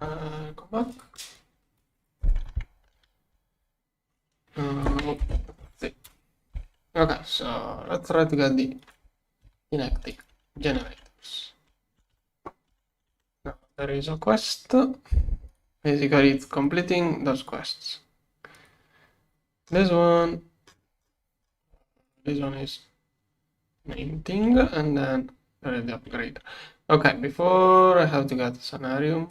Go back. See. Okay, so let's try to get the kinetic generators. Now there is a quest. Basically, it's completing those quests. This one is main thing, and then there is the upgrade. Okay, before I have to get the scenario.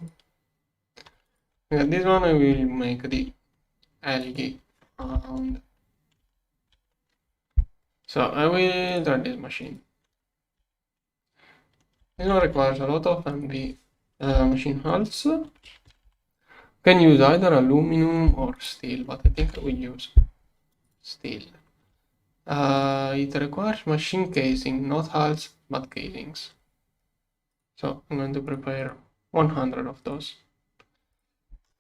This one I will make the algae. So I will try this machine. This one requires a lot of MB machine hulls. Can use either aluminum or steel, but I think I will use steel. It requires machine casing, not hulls, but casings. So I'm going to prepare 100 of those.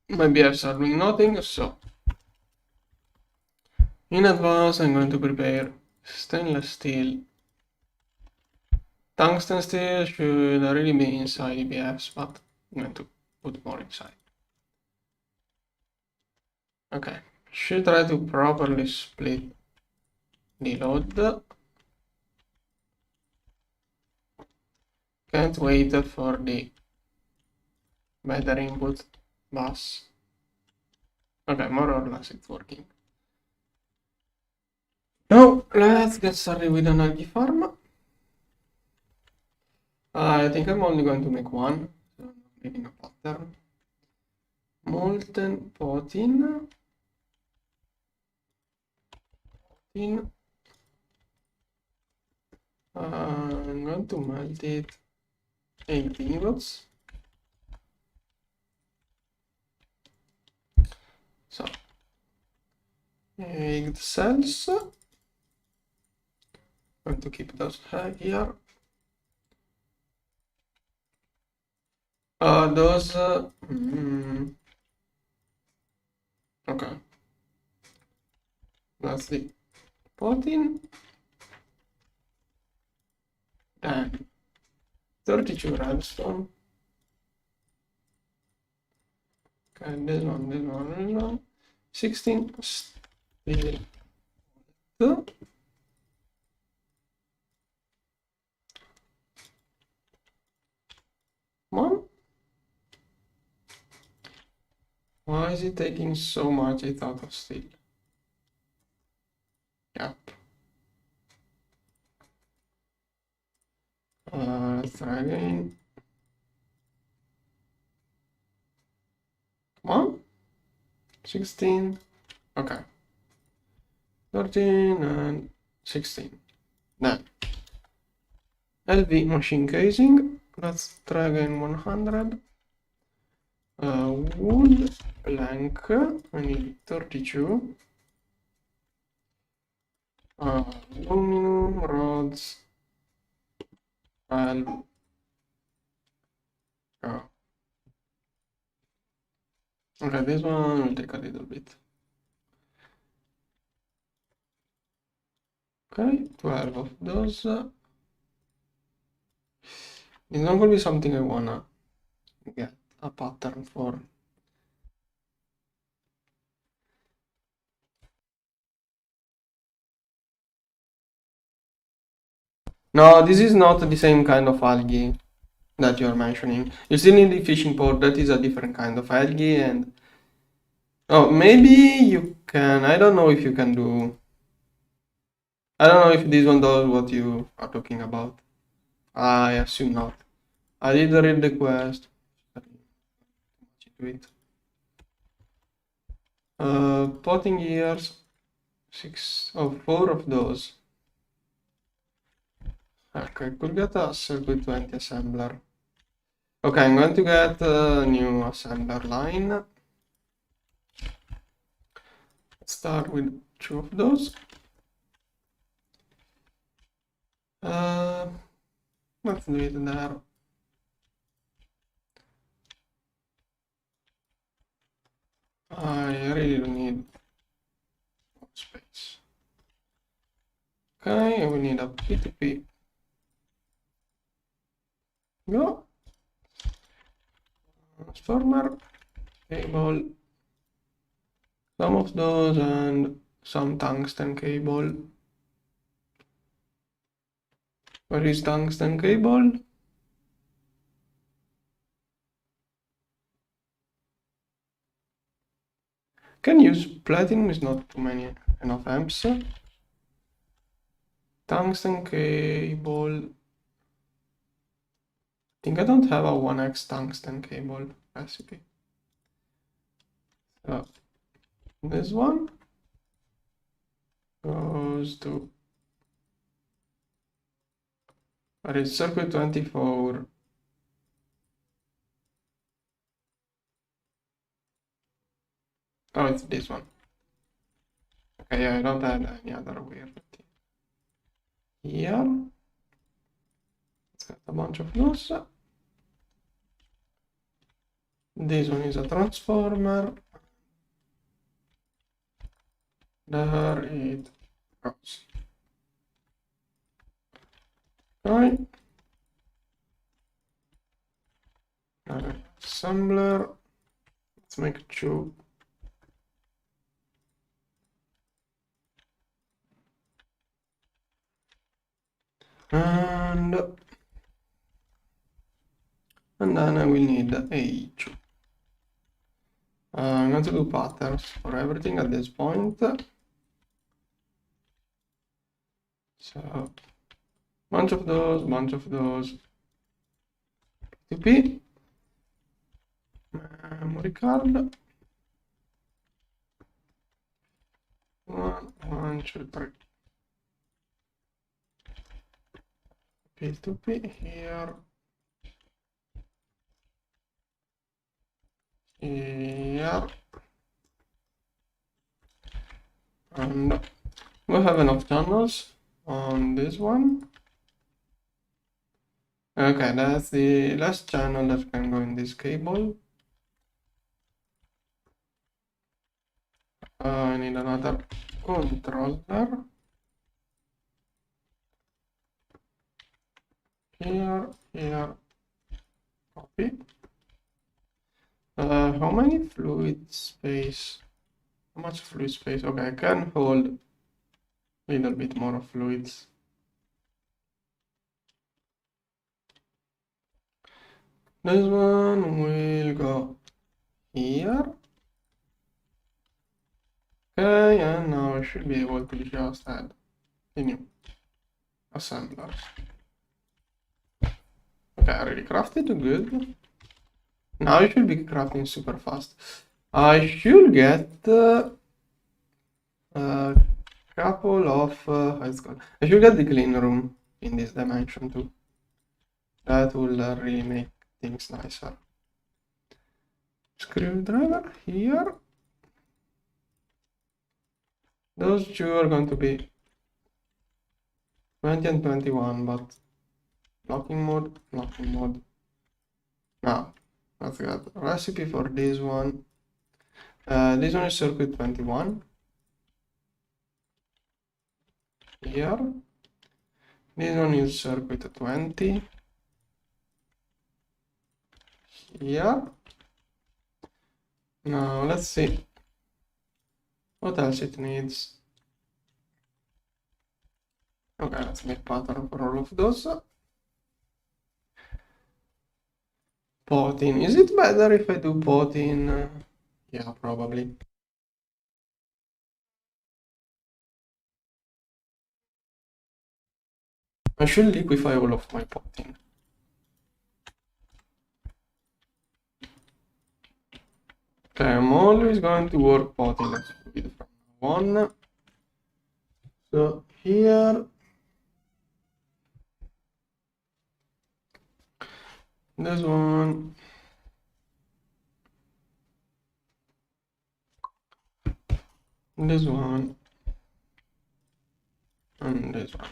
Maybe I'm serving nothing, so in advance I'm going to prepare stainless steel. Tungsten steel should already be inside EBFs, but I'm going to put more inside. Okay, should try to properly split the load. Can't wait for the better input bus. Okay, more or less it's working. Now let's get started with an algae farm. I think I'm only going to make one, so I'm making a pattern. Molten potin. I'm going to melt it 18 volts. So, egg cells. I'm going to keep those here. Those. Okay. That's the protein. And 32 redstone. Okay, this one. 16 steel. Come on. Why is it taking so much out of steel? Yep. Let's try again. Come on. 16. Okay. 13 and 16. Then LV machine casing. Let's try again 100. Wood plank. I need 32. Aluminum rods. 12. Okay, this one will take a little bit. Okay, 12 of those. It's not gonna be something I wanna get a pattern for. No, this is not the same kind of algae that you're mentioning. You still need the fishing port, that is a different kind of algae, and oh, maybe you can, I don't know if you can do, I don't know if this one does what you are talking about. I assume not. I did read the quest. Potting gears, 4 of those. Okay, could get a circuit 20 assembler. Okay, I'm going to get a new assembler line. Let's start with 2 of those. Let's do it there. I really don't need space. Okay, we need a P2P. Go. transformer cable, some of those, and some tungsten cable. Where is tungsten cable? Can use platinum, is not too many enough amps. Tungsten cable. I think I don't have a 1x tungsten cable recipe. So this one goes to, where is circuit 24? Oh, it's this one. Okay, yeah, I don't have any other weird thing. Here, it's got a bunch of those. This one is a transformer. There it goes. Right. Assembler. Let's make two. And then I will need H. I'm going to do patterns for everything at this point. So, bunch of those, TP, memory card, 1, 2, 3. P2P here, here, and we have enough channels on this one. Okay, that's the last channel that can go in this cable. I need another controller. Here, copy. How many fluid space? How much fluid space? Okay, I can hold a little bit more of fluids. This one will go here. Okay, and now I should be able to just add the new assemblers. Okay, I already crafted, good. Now I should be crafting super fast. I should get a couple of, how's it called? I should get the clean room in this dimension too. That will really make things nicer. Screwdriver here. Those two are going to be 20 and 21, but locking mode. Now, let's get a recipe for this one. This one is circuit 21. Here. This one is circuit 20. Here. Now, let's see what else it needs. Okay, let's make pattern for all of those. Potting. Is it better if I do potting? Yeah, probably. I should liquefy all of my potting. Okay, I'm always going to work potting as fluid from now on. So here, this one, this one, and this one.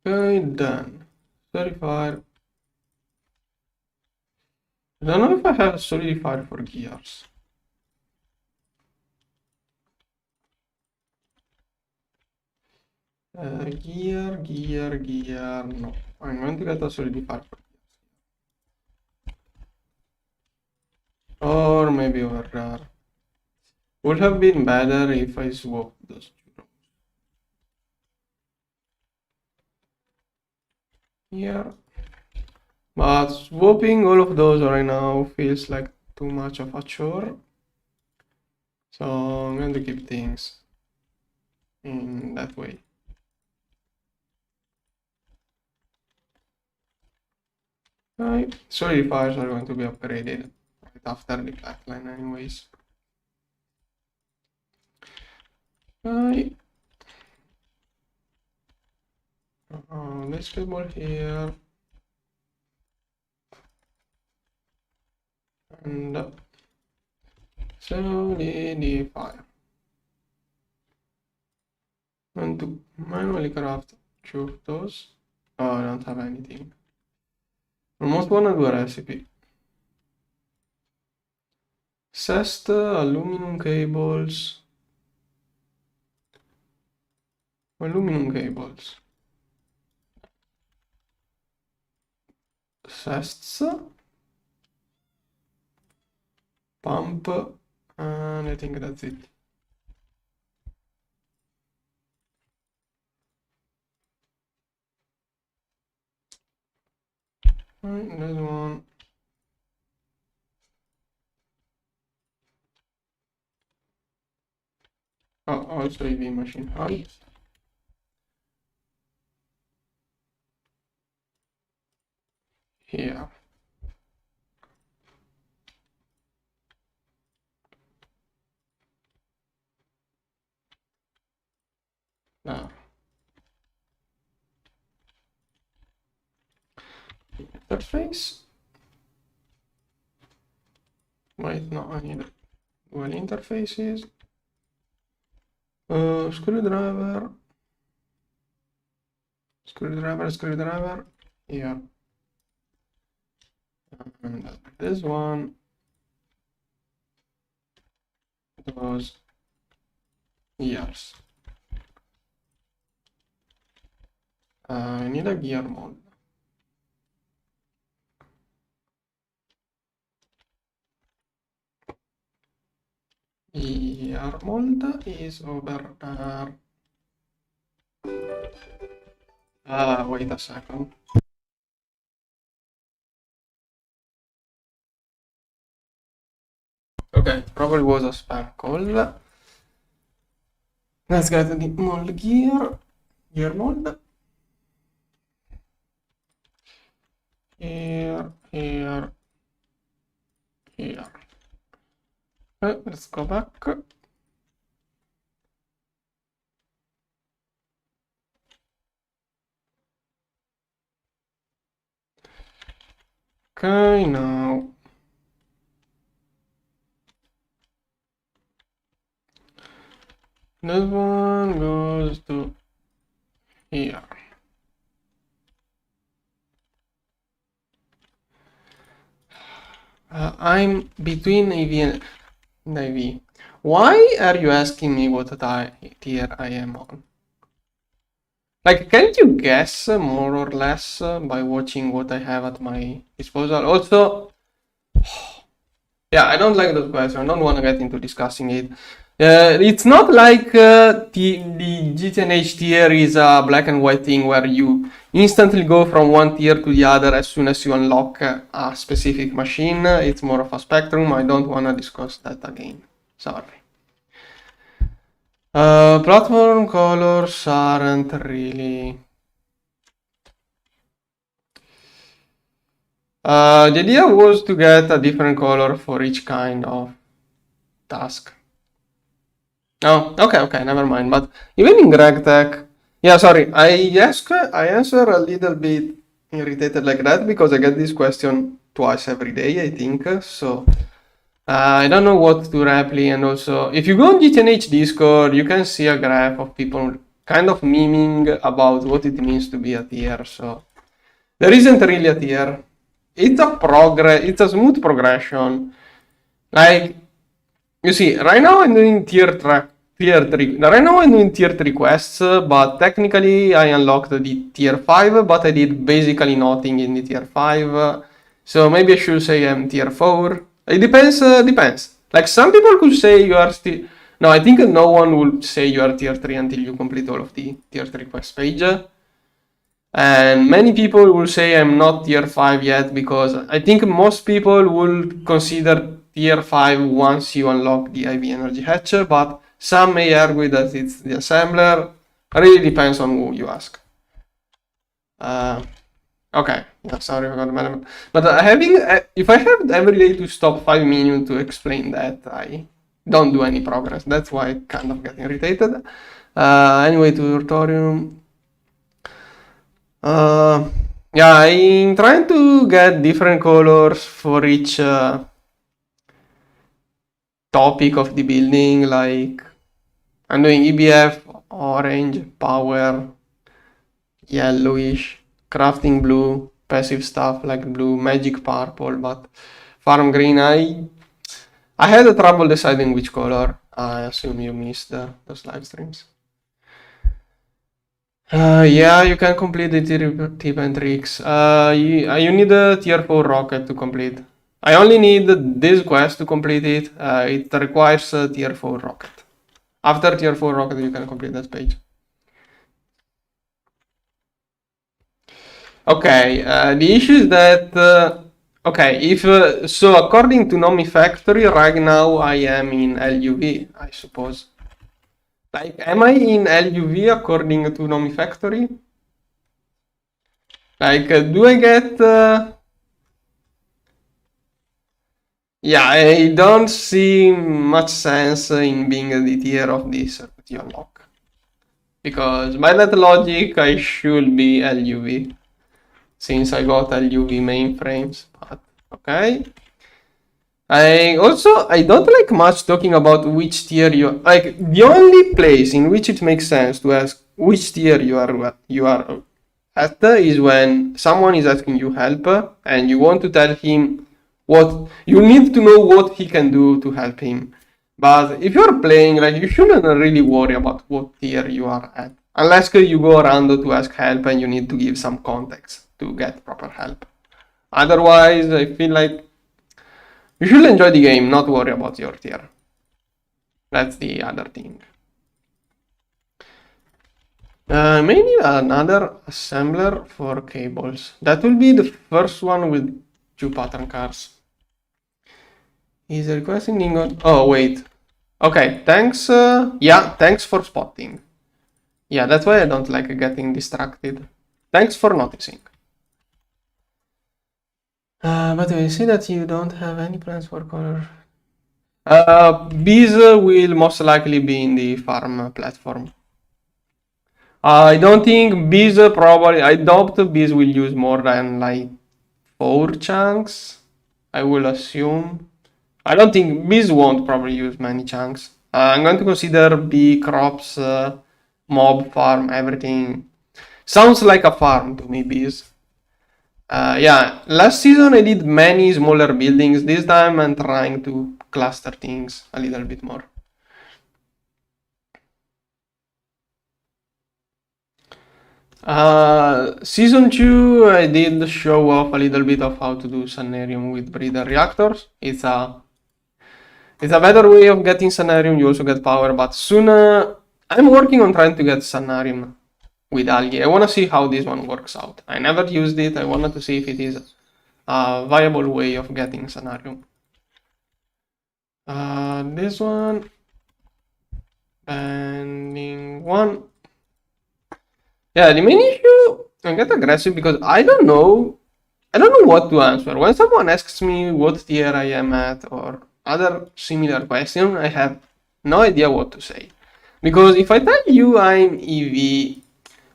Okay, done. Solidifier. I don't know if I have a solidifier for gears. Gear. No, I'm going to get a solidifier for gears. maybe over would have been better if I swapped those two rows. Here. But swapping all of those right now feels like too much of a chore. So I'm going to keep things in that way. Right. Solidifiers are going to be upgraded right after the pipeline anyways. Right. This cable here. And solidifier. And to manually craft two of those. Oh, I don't have anything. Almost wanna do a recipe. Cest aluminum cables. Aluminum cables. Cests. Pump. And I think that's it. Right, there's one. Oh, also EV machine hunt. Here. Now. Interface. Wait, no, I need dual interfaces. Screwdriver. Screwdriver. Here. And this one. Those gears. I need a gear mold. Gear mold is over there. Wait a second. Okay, probably was a spam call. Let's get the mold gear mold. Here. Okay, let's go back. Okay, now this one goes to here. I'm between AV and IV. Why are you asking me what tier I am on? Like, can't you guess more or less by watching what I have at my disposal? Also, yeah, I don't like those questions. I don't want to get into discussing it. It's not like the GTNH tier is a black and white thing where you instantly go from one tier to the other as soon as you unlock a specific machine. It's more of a spectrum. I don't want to discuss that again. Sorry. Platform colors aren't really... the idea was to get a different color for each kind of task. Oh, okay, never mind. But even in Gregtech, yeah, sorry, I answer a little bit irritated like that because I get this question twice every day, I think. So I don't know what to reply. And also, if you go on GTNH Discord, you can see a graph of people kind of memeing about what it means to be a tier. So there isn't really a tier. It's a smooth progression. Like, you see, right now I'm doing tier 3. Right now I'm doing tier 3 quests, but technically I unlocked the tier 5, but I did basically nothing in the tier 5. So maybe I should say I'm tier 4. It depends. Like some people could say you are still. No, I think no one will say you are tier 3 until you complete all of the tier 3 quest page. And many people will say I'm not tier 5 yet because I think most people will consider tier 5 once you unlock the IV energy hatch, but some may argue that it's the assembler. Really depends on who you ask. Okay, yeah, sorry, I forgot about it. But if I have every day to stop 5 minutes to explain that, I don't do any progress. That's why I kind of get irritated. Anyway, to tutorial. Yeah, I'm trying to get different colors for each topic of the building. Like I'm doing EBF, orange, power, yellowish, crafting blue, passive stuff like blue, magic purple, but farm green. I had a trouble deciding which color. I assume you missed those live streams. Yeah, you can complete the tip and tricks. You need a tier 4 rocket to complete. I only need this quest to complete it. It requires a tier 4 rocket. After tier 4 rocket, you can complete that page. Okay, the issue is that, okay, if, so according to Nomi Factory, right now I am in LUV, I suppose. Like, am I in LUV according to Nomi Factory? Like, do I get... Yeah, I don't see much sense in being the tier of this circuit you unlock. Because by that logic, I should be LUV. Since I got LUV mainframes, but okay. I don't like much talking about which tier you like. The only place in which it makes sense to ask which tier you are at is when someone is asking you help and you want to tell him what you need to know what he can do to help him. But if you're playing, like, you shouldn't really worry about what tier you are at, unless you go around to ask help and you need to give some context to get proper help. Otherwise, I feel like you should enjoy the game, not worry about your tier. That's the other thing. Maybe another assembler for cables. That will be the first one with 2 pattern cars. Is requesting ingot. Oh, wait. Okay, thanks. Yeah, thanks for spotting. Yeah, that's why I don't like getting distracted. Thanks for noticing. But I see that you don't have any plans for color. Bees will most likely be in the farm platform. I don't think bees probably. I doubt bees will use more than like 4 chunks. I will assume. I don't think bees won't probably use many chunks. I'm going to consider bee crops, mob farm, everything. Sounds like a farm to me, bees. Yeah, last season I did many smaller buildings. This time I'm trying to cluster things a little bit more. Season 2 I did show off a little bit of how to do Sanarium with breeder reactors. It's a better way of getting Sanarium. You also get power, but soon I'm working on trying to get Sanarium with algae. I want to see how this one works out. I never used it. I wanted to see if it is a viable way of getting Sanarium. This one, pending one. Yeah, the main issue, I get aggressive because I don't know what to answer. When someone asks me what tier I am at or other similar question, I have no idea what to say. Because if I tell you I'm EV,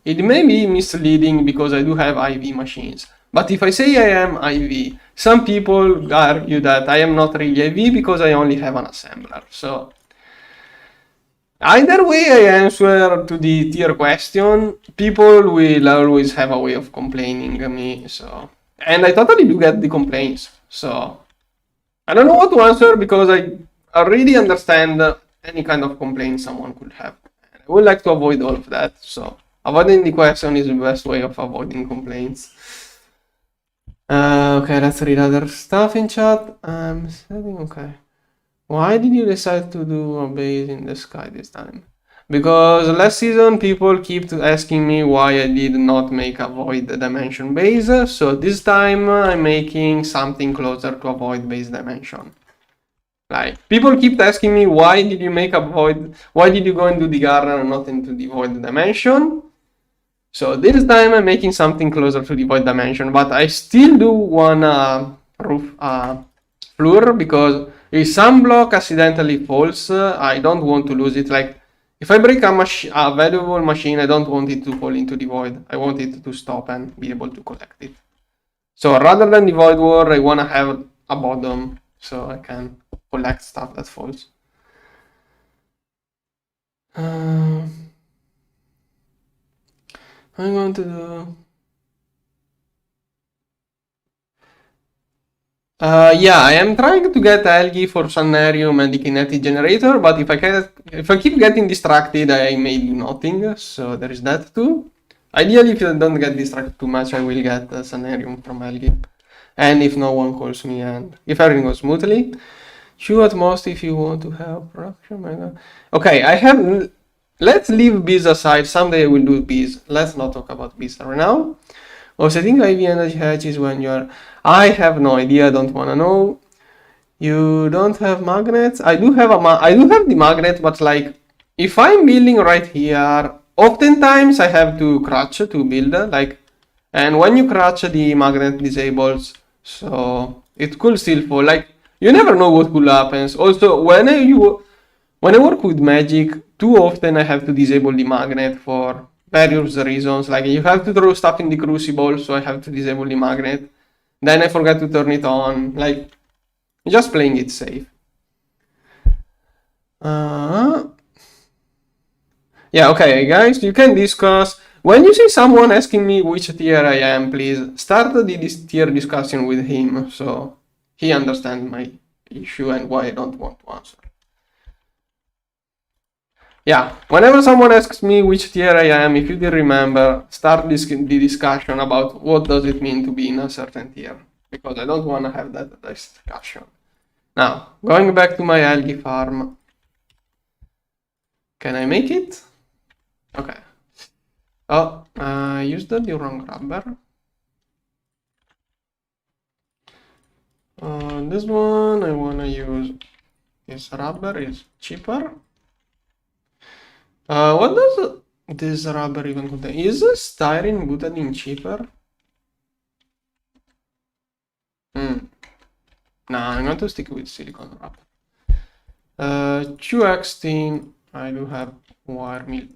it may be misleading because I do have IV machines. But if I say I am IV, some people argue that I am not really IV because I only have an assembler. So either way I answer to the tier question, people will always have a way of complaining me. So, and I totally do get the complaints. So I don't know what to answer because I already understand any kind of complaint someone could have. I would like to avoid all of that. So avoiding the question is the best way of avoiding complaints. Okay, let's read other stuff in chat. Okay. Why did you decide to do a base in the sky this time? Because last season people keep asking me why I did not make a void dimension base, so this time I'm making something closer to a void base dimension. Like, people keep asking me why did you make a void, why did you go into the garden and not into the void dimension? So this time I'm making something closer to the void dimension, but I still do want roof floor, because if some block accidentally falls, I don't want to lose it. Like, if I break a valuable machine, I don't want it to fall into the void. I want it to stop and be able to collect it. So rather than the void war, I want to have a bottom so I can collect stuff that falls. I'm going to do... yeah, I am trying to get algae for Sanarium and the kinetic generator, but if I keep getting distracted, I may do nothing, so there is that too. Ideally, if I don't get distracted too much, I will get Sanarium from algae. And if no one calls me, and if everything goes smoothly, chew at most if you want to have production. My God. Okay, let's leave bees aside. Someday I will do bees. Let's not talk about bees right now. Setting IV energy hatch is when you're... I have no idea, I don't wanna know. You don't have magnets? I do have the magnet, but like, if I'm building right here, oftentimes I have to crouch to build, like, and when you crouch, the magnet disables, so it could still fall. Like, you never know what could happen. Also, when I work with magic, too often I have to disable the magnet for various reasons. Like, you have to throw stuff in the crucible, so I have to disable the magnet. Then I forget to turn it on. Like, just playing it safe. Yeah, okay, guys, you can discuss. When you see someone asking me which tier I am, please start this tier discussion with him, so he understands my issue and why I don't want to answer. Yeah, whenever someone asks me which tier I am, if you did remember, start the discussion about what does it mean to be in a certain tier, because I don't want to have that discussion. Now, going back to my algae farm. Can I make it? Okay. Oh, I used the wrong rubber. This one, I want to use this rubber, is cheaper. What does this rubber even contain? Is styrene butadiene cheaper? Nah, I'm going to stick with silicone rubber. 2x I do have wire mill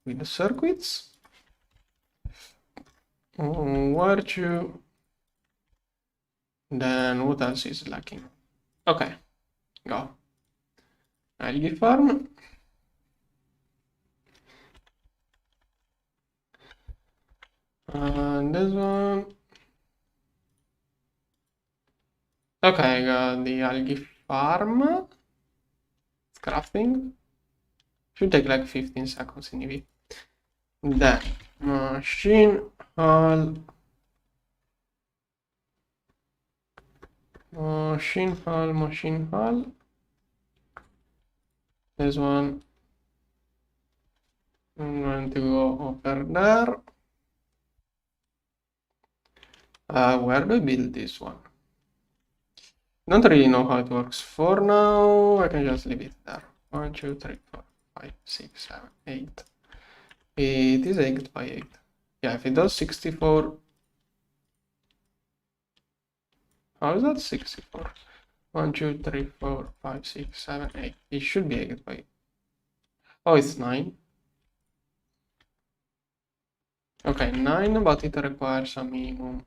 with the circuits. Wire 2. Then what else is lacking? Okay, go. Algae farm. This one. Okay, I got the algae farm. It's crafting. Should take like 15 seconds in EV. Then machine hull. Machine hull. This one. I'm going to go over there. Where do I build this one? Don't really know how it works. For now, I can just leave it there. 1, 2, 3, 4, 5, 6, 7, 8. It is 8 by 8. Yeah, if it does 64. How is that 64? 1, 2, 3, 4, 5, 6, 7, 8. It should be 8 by 8. Oh, it's 9. Okay, 9, but it requires a minimum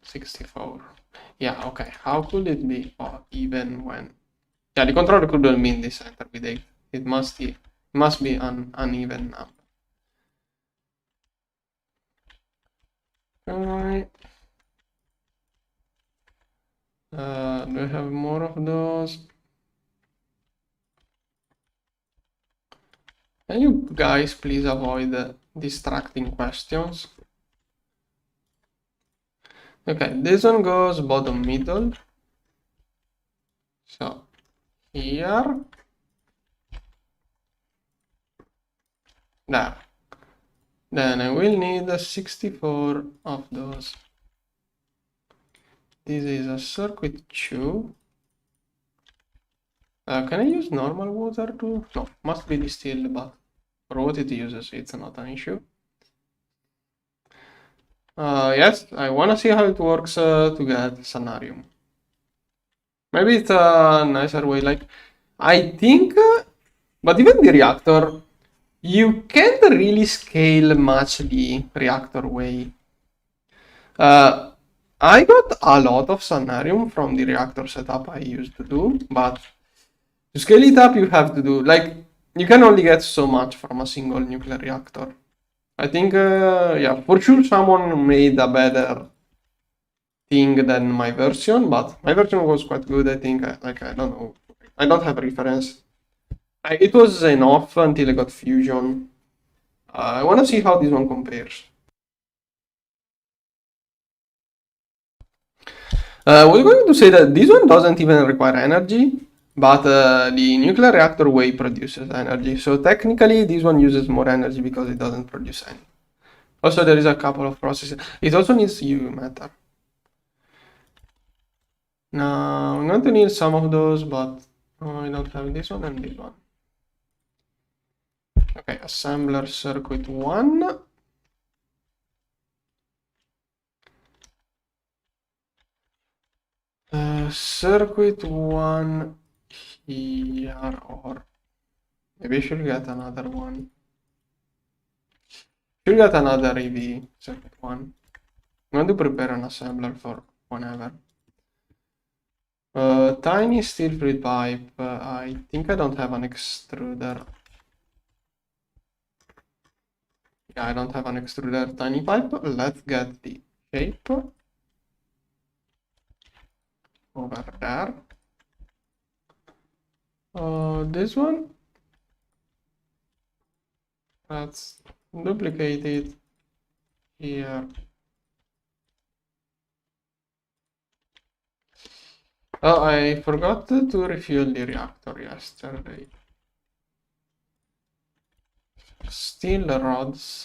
64. Yeah, okay. How could it be even when... Yeah, the controller couldn't mean this center with 8. It must be an uneven number. Alright. Do I have more of those? Can you guys please avoid distracting questions. Okay, this one goes bottom middle. So here, there. Then I will need 64 of those. This is a circuit 2. Can I use normal water too? No, must be distilled, but for what it uses, it's not an issue. Yes, I wanna see how it works to get Sanarium. Maybe it's a nicer way, like, I think, but even the reactor, you can't really scale much the reactor way. I got a lot of Sanarium from the reactor setup I used to do, but to scale it up, you have to do, like, you can only get so much from a single nuclear reactor. I think, yeah, for sure someone made a better thing than my version, but my version was quite good, I think. Like, I don't know. I don't have reference. It was enough until I got Fusion. I want to see how this one compares. We're going to say that this one doesn't even require energy, but the nuclear reactor way produces energy. So technically, this one uses more energy because it doesn't produce any. Also, there is a couple of processes. It also needs UV matter. Now, I'm going to need some of those, but I don't have this one and this one. Okay, assembler circuit 1. Circuit 1 here, or maybe I should get another one. Should get another EV circuit 1. I'm going to prepare an assembler for whenever. Tiny steel fluid pipe. I think I don't have an extruder. Yeah, I don't have an extruder tiny pipe. Let's get the shape over there. This one. Let's duplicate it here. Oh, I forgot to refuel the reactor yesterday. Steel rods.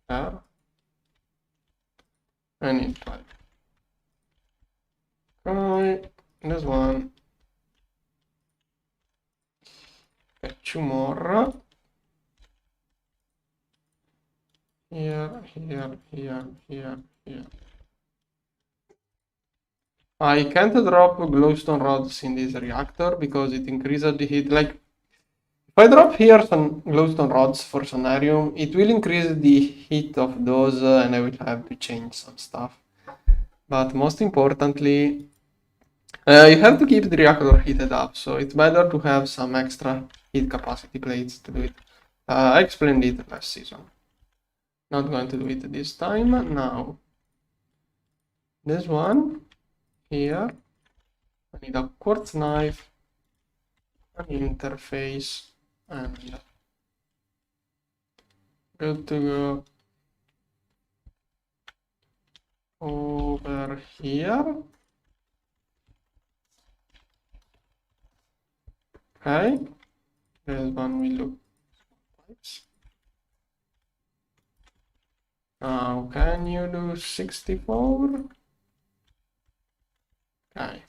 There. I need 12. Okay, this one. Okay, 2 more. Here, here, here, here, here. I can't drop glowstone rods in this reactor because it increases the heat. Like, if I drop here some glowstone rods for Sonarium, it will increase the heat of those and I will have to change some stuff. But most importantly, you have to keep the reactor heated up, so it's better to have some extra heat capacity plates to do it. I explained it last season. Not going to do it this time. Now, this one here, I need a quartz knife, an interface, and good to go over here. Okay, this one will look nice. Now, can you do 64? Okay.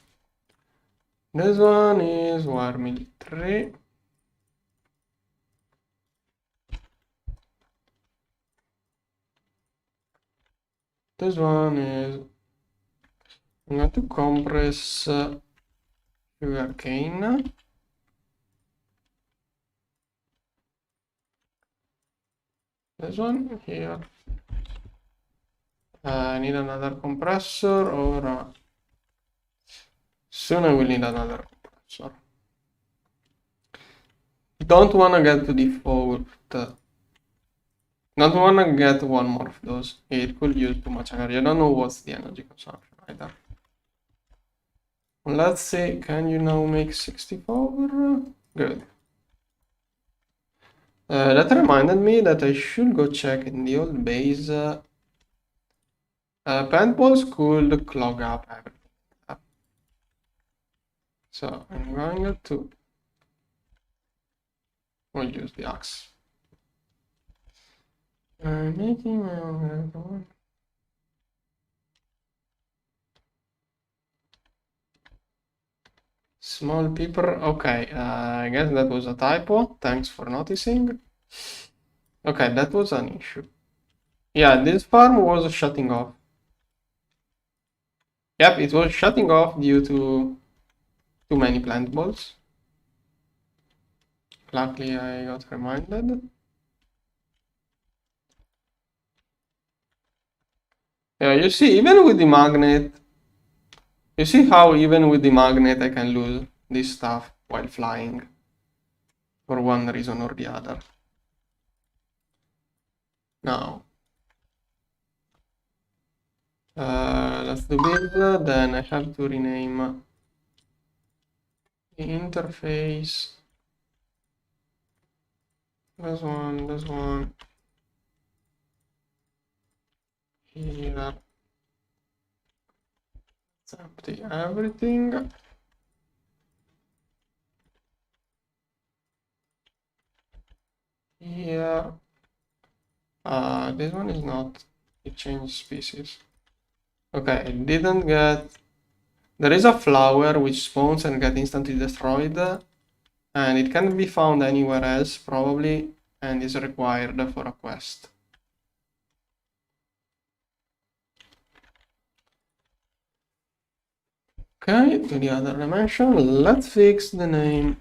This one is wire mill 3. This one is, I'm going to compress sugar cane. This one here. I need another compressor, or soon I will need another compressor. Don't want to get to default. Don't want to get one more of those. It could use too much energy. I don't know what's the energy consumption either. Let's see, can you now make 64? Good. That reminded me that I should go check in the old base. Paintballs could clog up everything. So I'm going to we'll use the axe. I'm making my own. Small paper. Okay, I guess that was a typo. Thanks for noticing. Okay, that was an issue. Yeah, this farm was shutting off. Yep, it was shutting off due to too many plant balls. Luckily, I got reminded. Yeah, you see, even with the magnet, you see how even with the magnet I can lose this stuff while flying for one reason or the other. Now, let's do build, then I have to rename the interface. This one, here. Let's empty everything. Here. This one is not a change species. Okay, I didn't get. There is a flower which spawns and gets instantly destroyed, and it can't be found anywhere else probably, and is required for a quest. Okay, to the other dimension. Let's fix the name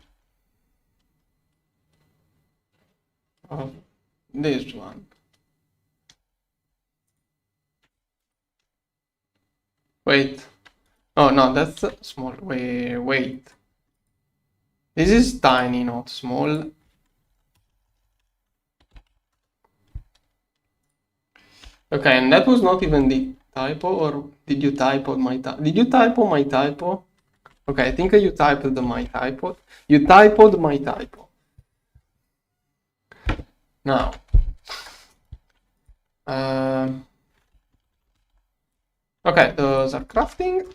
of this one. Wait. Oh no, that's small. Wait. This is tiny, not small. Okay, and that was not even the typo, or did you typo my typo? Did you typo my typo? Okay, I think you typed my typo. You typoed my typo. Now, okay, those are crafting.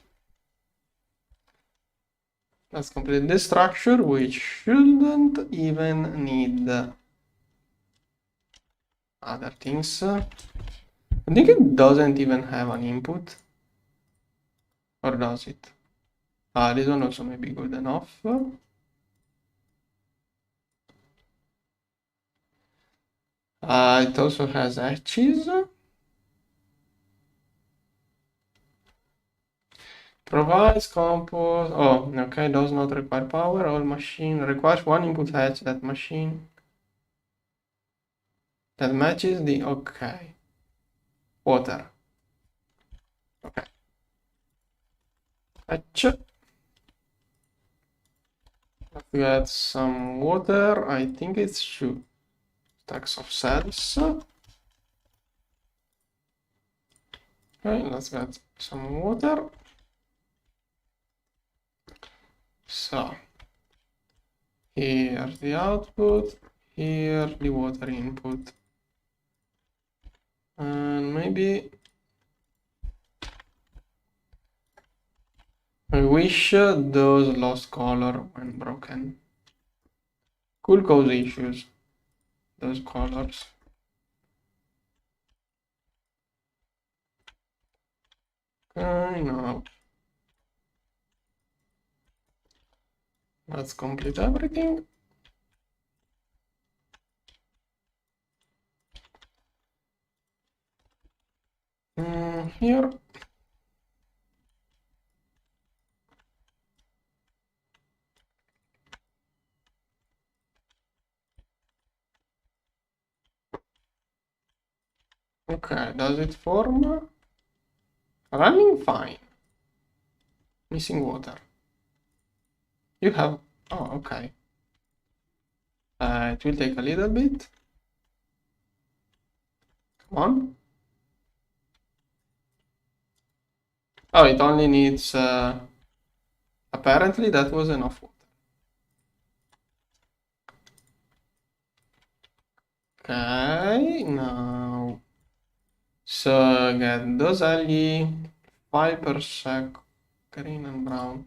Let's complete this structure, which shouldn't even need other things. I think it doesn't even have an input. Or does it? This one also may be good enough. It also has hatches. Provides compost. Oh, okay, does not require power. All machine requires one input hatch. That machine that matches the okay. Water. Okay. Hatch. Let's get some water. I think it's 2 stacks of cells. Okay, let's get some water. So, here's the output, here the water input. And maybe I wish those lost color when broken. Could cause issues, those colors. Okay, now let's complete everything. Here. Okay, does it form? Running fine. Missing water. You have, oh, okay. It will take a little bit. Come on. Oh, it only needs, apparently that was enough water. Okay, now so get those algae 5 per sec, green and brown.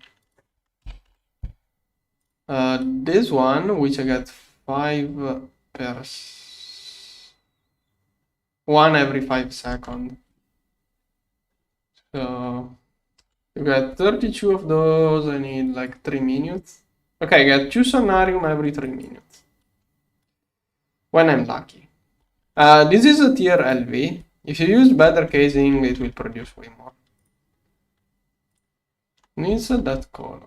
This one, which I get 5 per 1 every 5 seconds. So you get 32 of those. I need like 3 minutes. Okay, I get 2 sonarium every 3 minutes. When I'm lucky. This is a tier LV. If you use better casing, it will produce way more. Needs that color.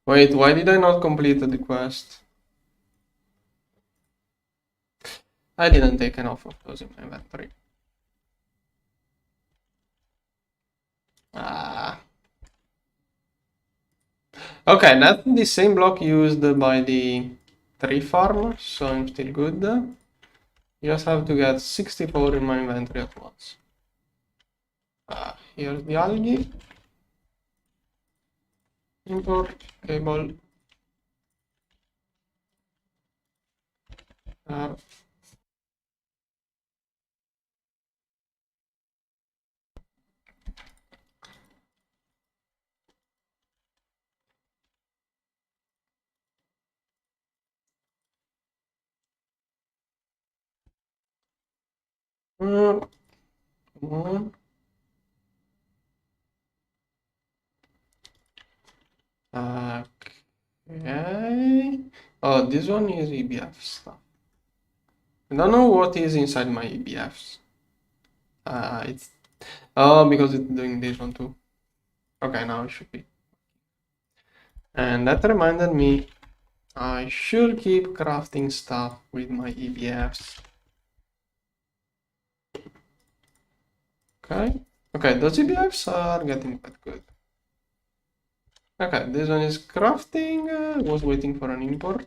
Wait, why did I not complete the quest? I didn't take enough of those in my inventory. Okay, that's the same block used by the tree farm, so I'm still good. Just have to get 64 in my inventory at once. Here's the algae. Import cable. Come on. Okay. Oh, this one is EBF stuff. I don't know what is inside my EBFs. It's because it's doing this one too. Okay, now it should be. And that reminded me, I should keep crafting stuff with my EBFs. Okay. Okay, those EBFs are getting quite good. Okay, this one is crafting. Was waiting for an import.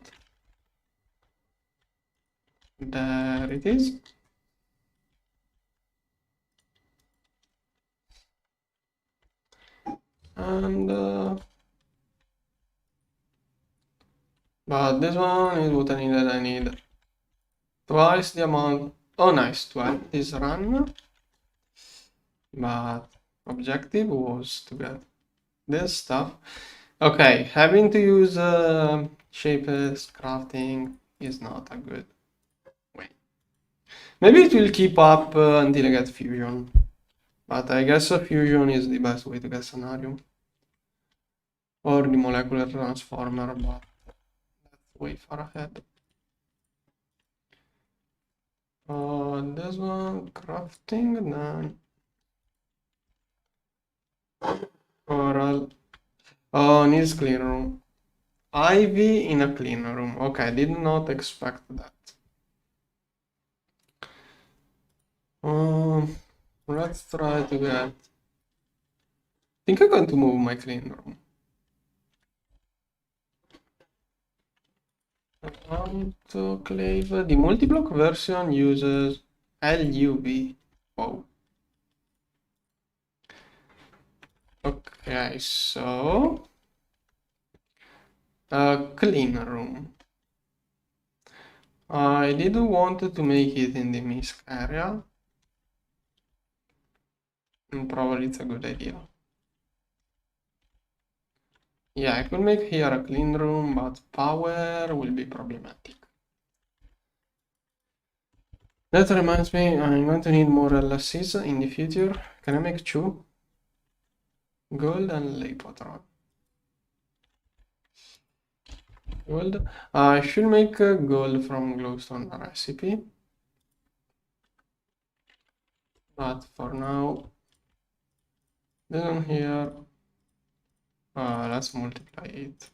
There it is. And but this one is what I needed. I need twice the amount. Oh, nice, 12 is run. But objective was to get this stuff. Okay, having to use shapeless crafting is not a good way. Maybe it will keep up until I get fusion. But I guess a fusion is the best way to get scenario. Or the molecular transformer, but that's way far ahead. This one, crafting, then coral. Oh, needs clean room. Ivy in a clean room. Okay, did not expect that. Let's try to get. I think I'm going to move my clean room. Autoclave. The multi-block version uses LUV. Wow. Okay, so clean room. I didn't want to make it in the misc area. And probably it's a good idea. Yeah, I could make here a clean room, but power will be problematic. That reminds me, I'm going to need more LSCs in the future. Can I make 2? Gold and Lipotron. Gold. I should make gold from glowstone recipe. But for now, this one here, let's multiply it.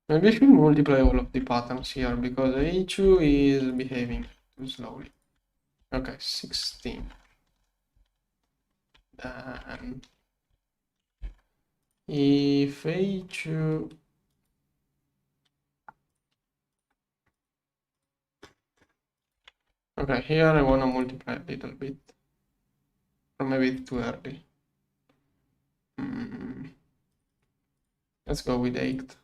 Maybe I should multiply all of the patterns here because A2 is behaving too slowly. Okay, 16. Then if A2 okay, here I want to multiply a little bit. Or maybe it's too early. Let's go with 8.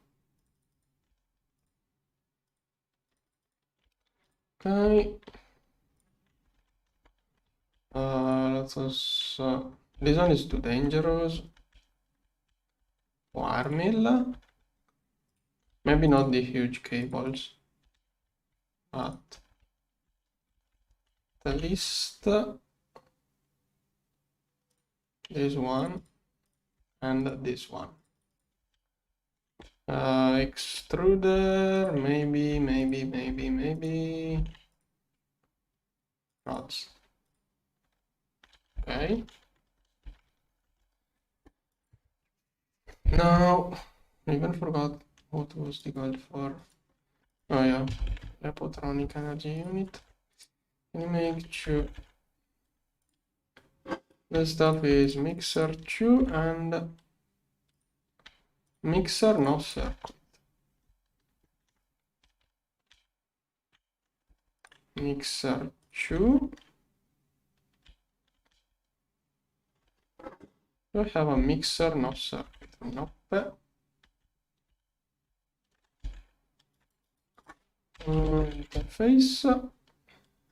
Okay. This one is too dangerous. Wire mill. Maybe not the huge cables, but at least this one and this one. Extruder, maybe. Rods. Okay. Now, I even forgot what was the goal for. Oh yeah, Epotronic energy unit. Can you make sure the stuff is mixer 2 and mixer no circuit. Mixer 2. Do I have a mixer no circuit? Nope. Interface.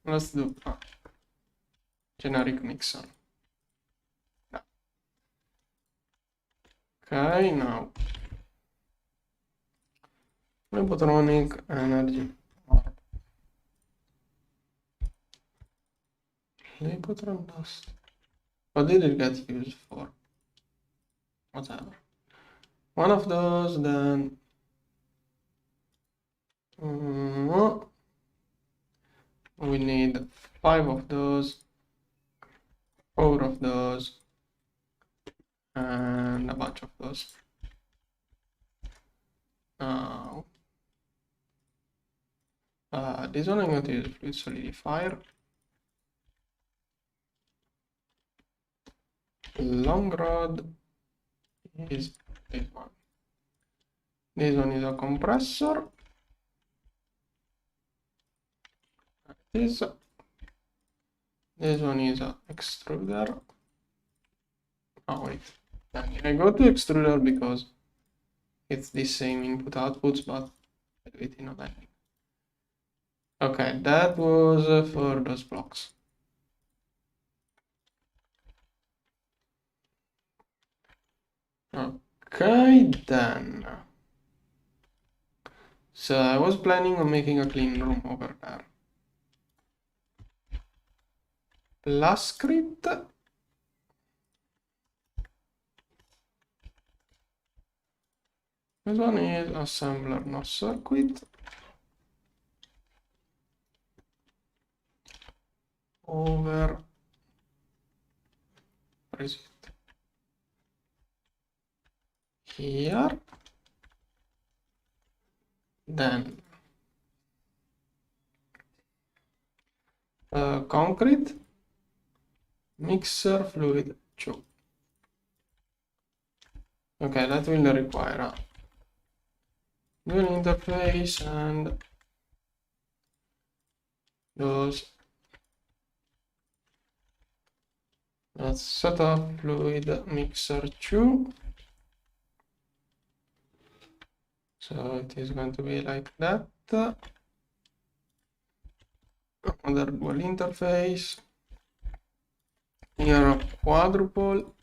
Let's do generic mixer. No. Okay, now Epotronic energy. Lepotron dust. What did it get used for? Whatever. One of those, then we need 5 of those, 4 of those, and a bunch of those. Now, this one I'm going to use fluid solidifier. Long rod is this one. This one is a compressor. This one is an extruder. Oh wait, I go to extruder because it's the same input outputs, but I do it in a landing. Okay, that was for those blocks. Okay, then. So I was planning on making a clean room over there. Plus script. This one is assembler, no circuit. Over. Where is it? Here. Then concrete, mixer fluid 2. Okay, that will require a dual interface and those. Let's set up fluid mixer 2. So it is going to be like that. Another dual interface. Here a quadruple.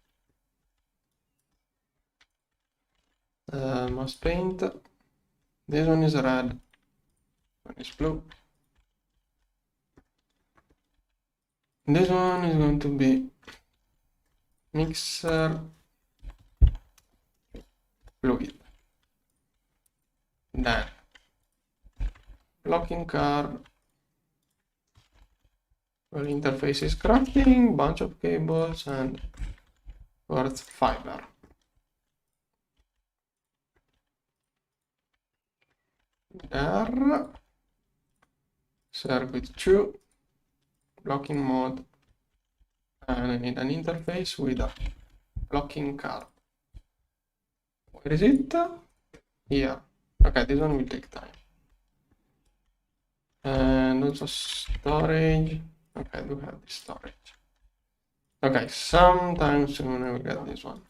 Must paint. This one is red. This one is blue. This one is going to be mixer fluid. Then blocking card. Well, interface is crafting, bunch of cables and earth fiber. There. Circuit 2. Blocking mode. And I need an interface with a blocking card. Where is it? Here. Okay, this one will take time. And also storage. Okay, I do have the storage. Okay, sometime soon I will get this one.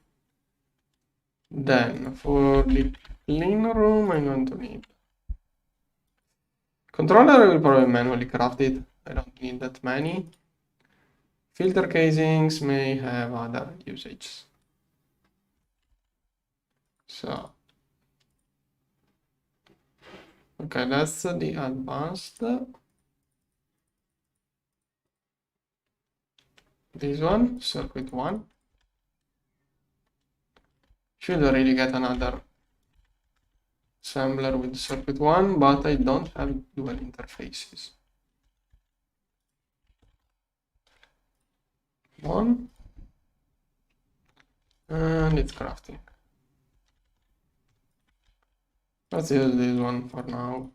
Then for the clean room, I'm going to need Controller, I will probably manually craft it. I don't need that many. Filter casings may have other usages. So, okay, that's the advanced. This one, circuit 1. Should really get another assembler with circuit 1, but I don't have dual interfaces. One. And it's crafting. Let's use this one for now.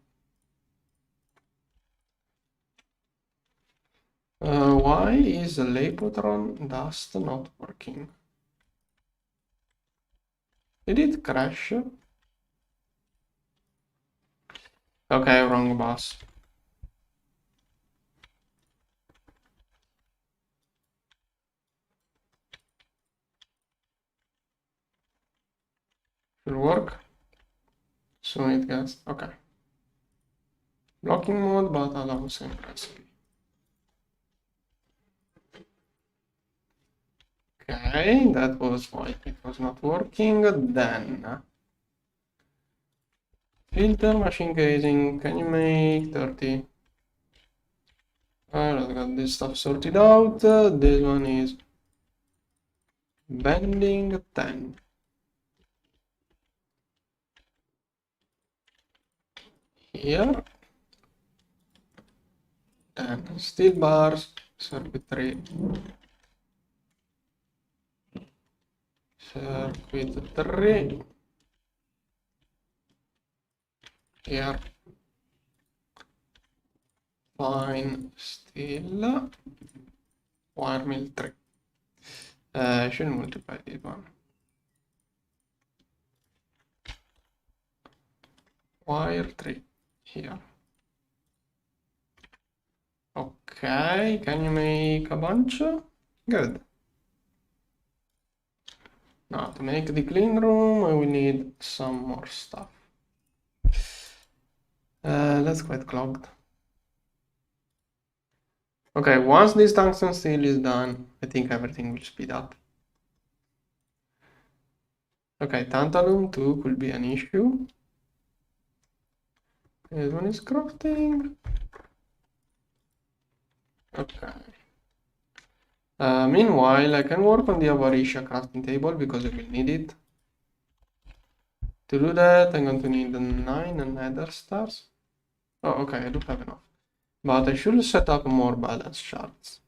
Why is the Lapotron dust not working? Did it crash? Okay, wrong bus. Should work. Soon it gets. Okay. Blocking mode, but allow same recipe. Okay, that was why it was not working. Then filter machine casing. Can you make 30? Alright, I got this stuff sorted out. This one is bending 10. Here. 10 steel bars, circuit 3. Circuit 3. Here. Fine steel. Wire mill 3. I should multiply this one. Wire 3 here. Okay, can you make a bunch? Good. Now to make the clean room, I will need some more stuff. That's quite clogged. Okay, once this tungsten steel is done, I think everything will speed up. Okay, tantalum 2 could be an issue. This one is crafting. Okay. Meanwhile, I can work on the Avarisha crafting table because I will need it. To do that, I'm going to need 9 nether stars. Oh, okay, I do have enough. But I should set up more balance shards.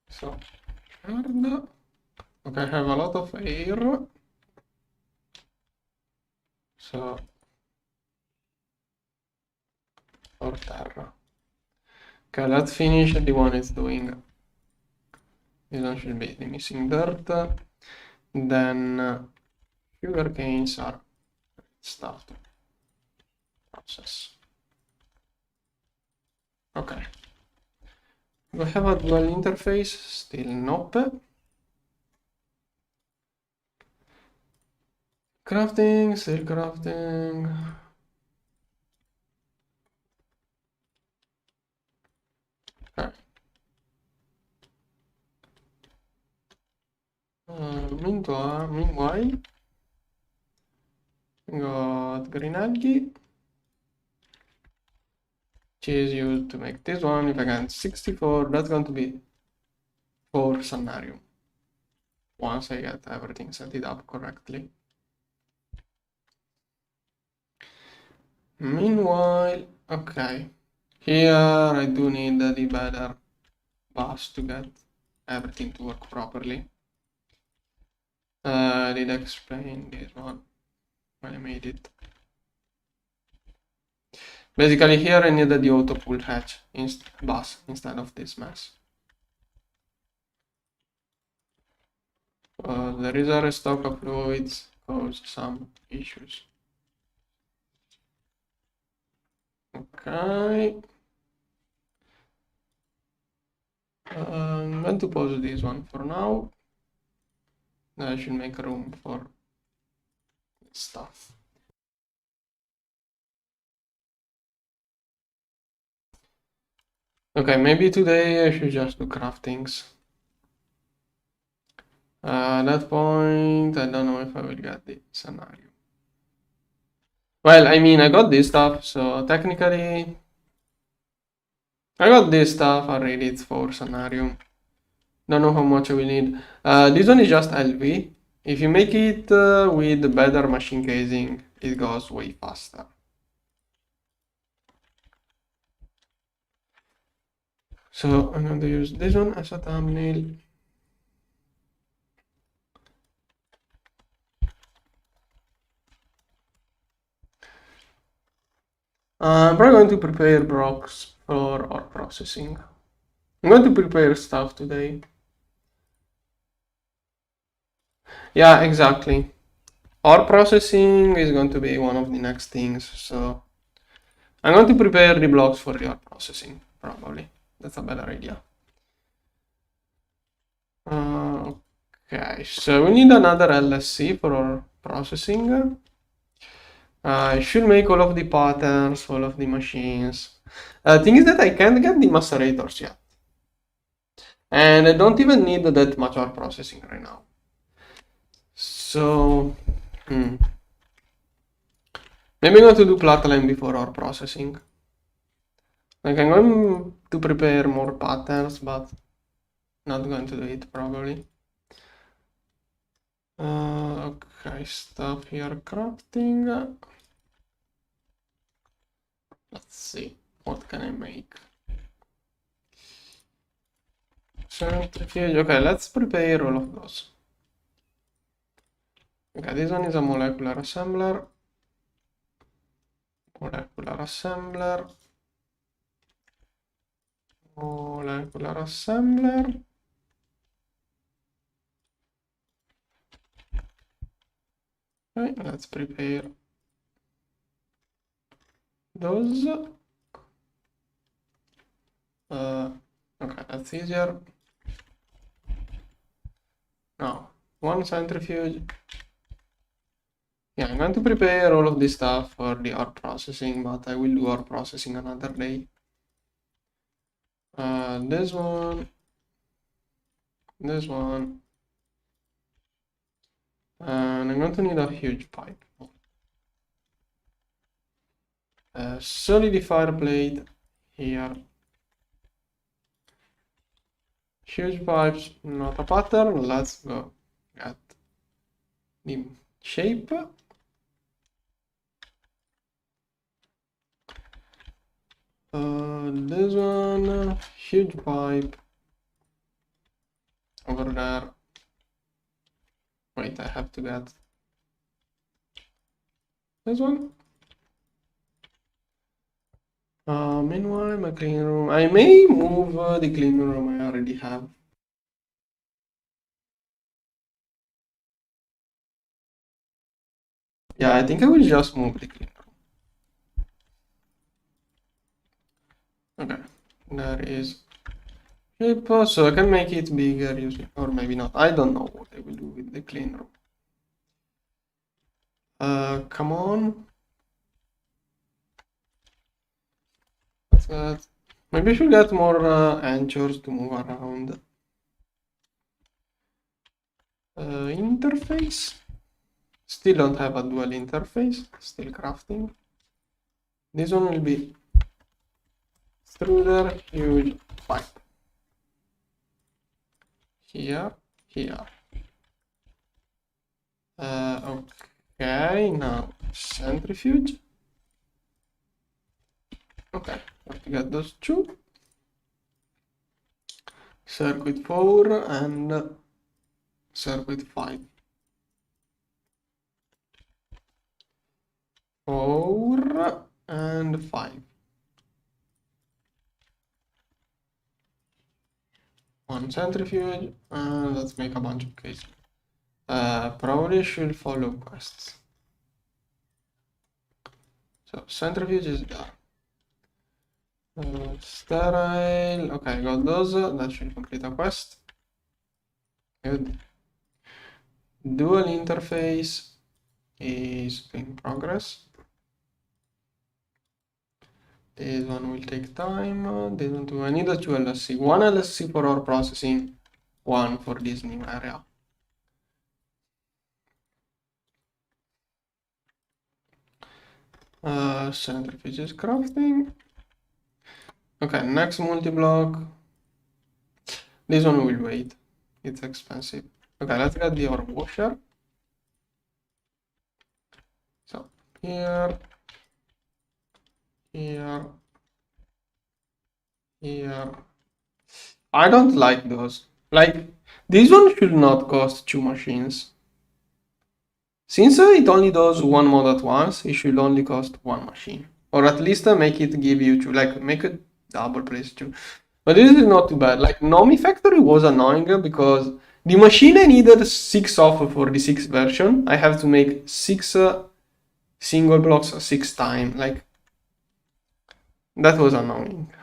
So, shard. Okay, I have a lot of air. So, or terra. Okay, let's finish the one it's doing. This one should be the missing dirt. Then sugar canes are stuff to process. Okay. Do I have a dual interface? Still nope. Crafting, still crafting. Okay. Meanwhile, got green algae, which is used to make this one. If I get 64, that's going to be 4 scenarium. Once I get everything set it up correctly. Meanwhile, okay, here I do need the better bus to get everything to work properly. I did explain this one when I made it. Basically here I needed the auto pull hatch bus instead of this mess. There is a restock of fluids cause some issues. Okay. I'm going to pause this one for now. I should make room for stuff. Okay, maybe today I should just do craftings. At that point, I don't know if I will get the scenario. Well, I mean, I got this stuff, so technically, I got this stuff already. It's for scenario. Don't know how much I will need. This one is just LV. If you make it with better machine casing, it goes way faster. So I'm going to use this one as a thumbnail. I'm probably going to prepare blocks for our processing. I'm going to prepare stuff today. Yeah, exactly. Our processing is going to be one of the next things, so I'm going to prepare the blocks for your processing, probably. That's a better idea. Okay, so we need another LSC for our processing. I should make all of the patterns, all of the machines. Thing is that I can't get the macerators yet. And I don't even need that much ore processing right now. So, maybe I'm going to do platline before ore processing. Like I'm going to prepare more patterns, but not going to do it probably. Okay, stuff here crafting. Let's see, what can I make? Centrifuge. Okay, let's prepare all of those. Okay, this one is a molecular assembler. Molecular assembler. Molecular assembler. Okay, let's prepare those. Okay, that's easier. Now, one centrifuge. Yeah, I'm going to prepare all of this stuff for the ore processing, but I will do ore processing another day. This one, and I'm going to need a huge pipe. Solidifier plate here. Huge pipes, not a pattern. Let's go get the shape. This one, huge pipe over there. Wait, I have to get this one. Meanwhile, my clean room. I may move the clean room I already have. Yeah, I think I will just move the clean room. Okay, there is shape, so I can make it bigger using, or maybe not. I don't know what I will do with the clean room. Come on. That's that. Maybe I should get more anchors to move around. Interface. Still don't have a dual interface. Still crafting. This one will be extruder, huge pipe. Here, here. Okay, now centrifuge. Okay, have to get those two. Circuit 4 and circuit 5. 4 and 5. One centrifuge, and let's make a bunch of cases. Probably should follow quests. So centrifuge is there. Sterile. Okay, I got those. That should complete a quest. Good. Dual interface is in progress. This one will take time. This one too. I need a 2 LSC. One LSC for our processing, one for this new area. Centrifuges crafting. Okay, next multi-block. This one will wait. It's expensive. Okay, let's get the ore washer. So here, here, here. I don't like those. Like, this one should not cost 2 machines. Since it only does one mod at once, it should only cost 1 machine. Or at least make it give you 2, like make it double price 2. But this is not too bad. Like Nomi Factory was annoying because the machine I needed 6 of for the 6th version. I have to make 6 single blocks 6 times. Like, that was annoying.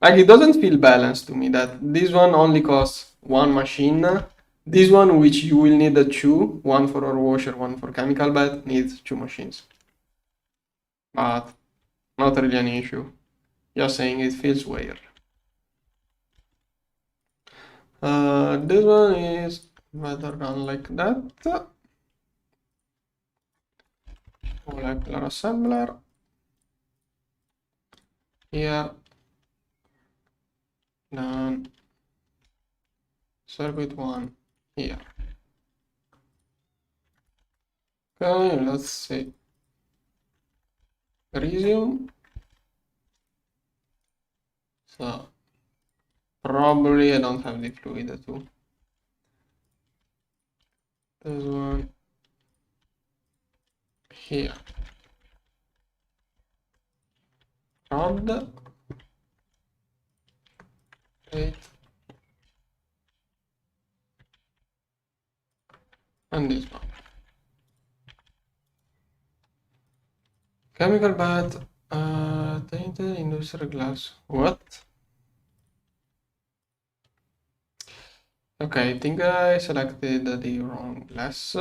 Like, it doesn't feel balanced to me that this one only costs 1 machine. This one, which you will need a 2, one for our washer, one for chemical bed, needs 2 machines. But not really an issue. Just saying it feels weird. This one is better done like that. Molecular assembler. Here. Then circuit 1 here. Okay, let's see. Resume. So probably I don't have the fluid too. This one here. Rod. Right. And this one. Chemical bath, tainted industrial glass. What? Okay, I think I selected the wrong glass.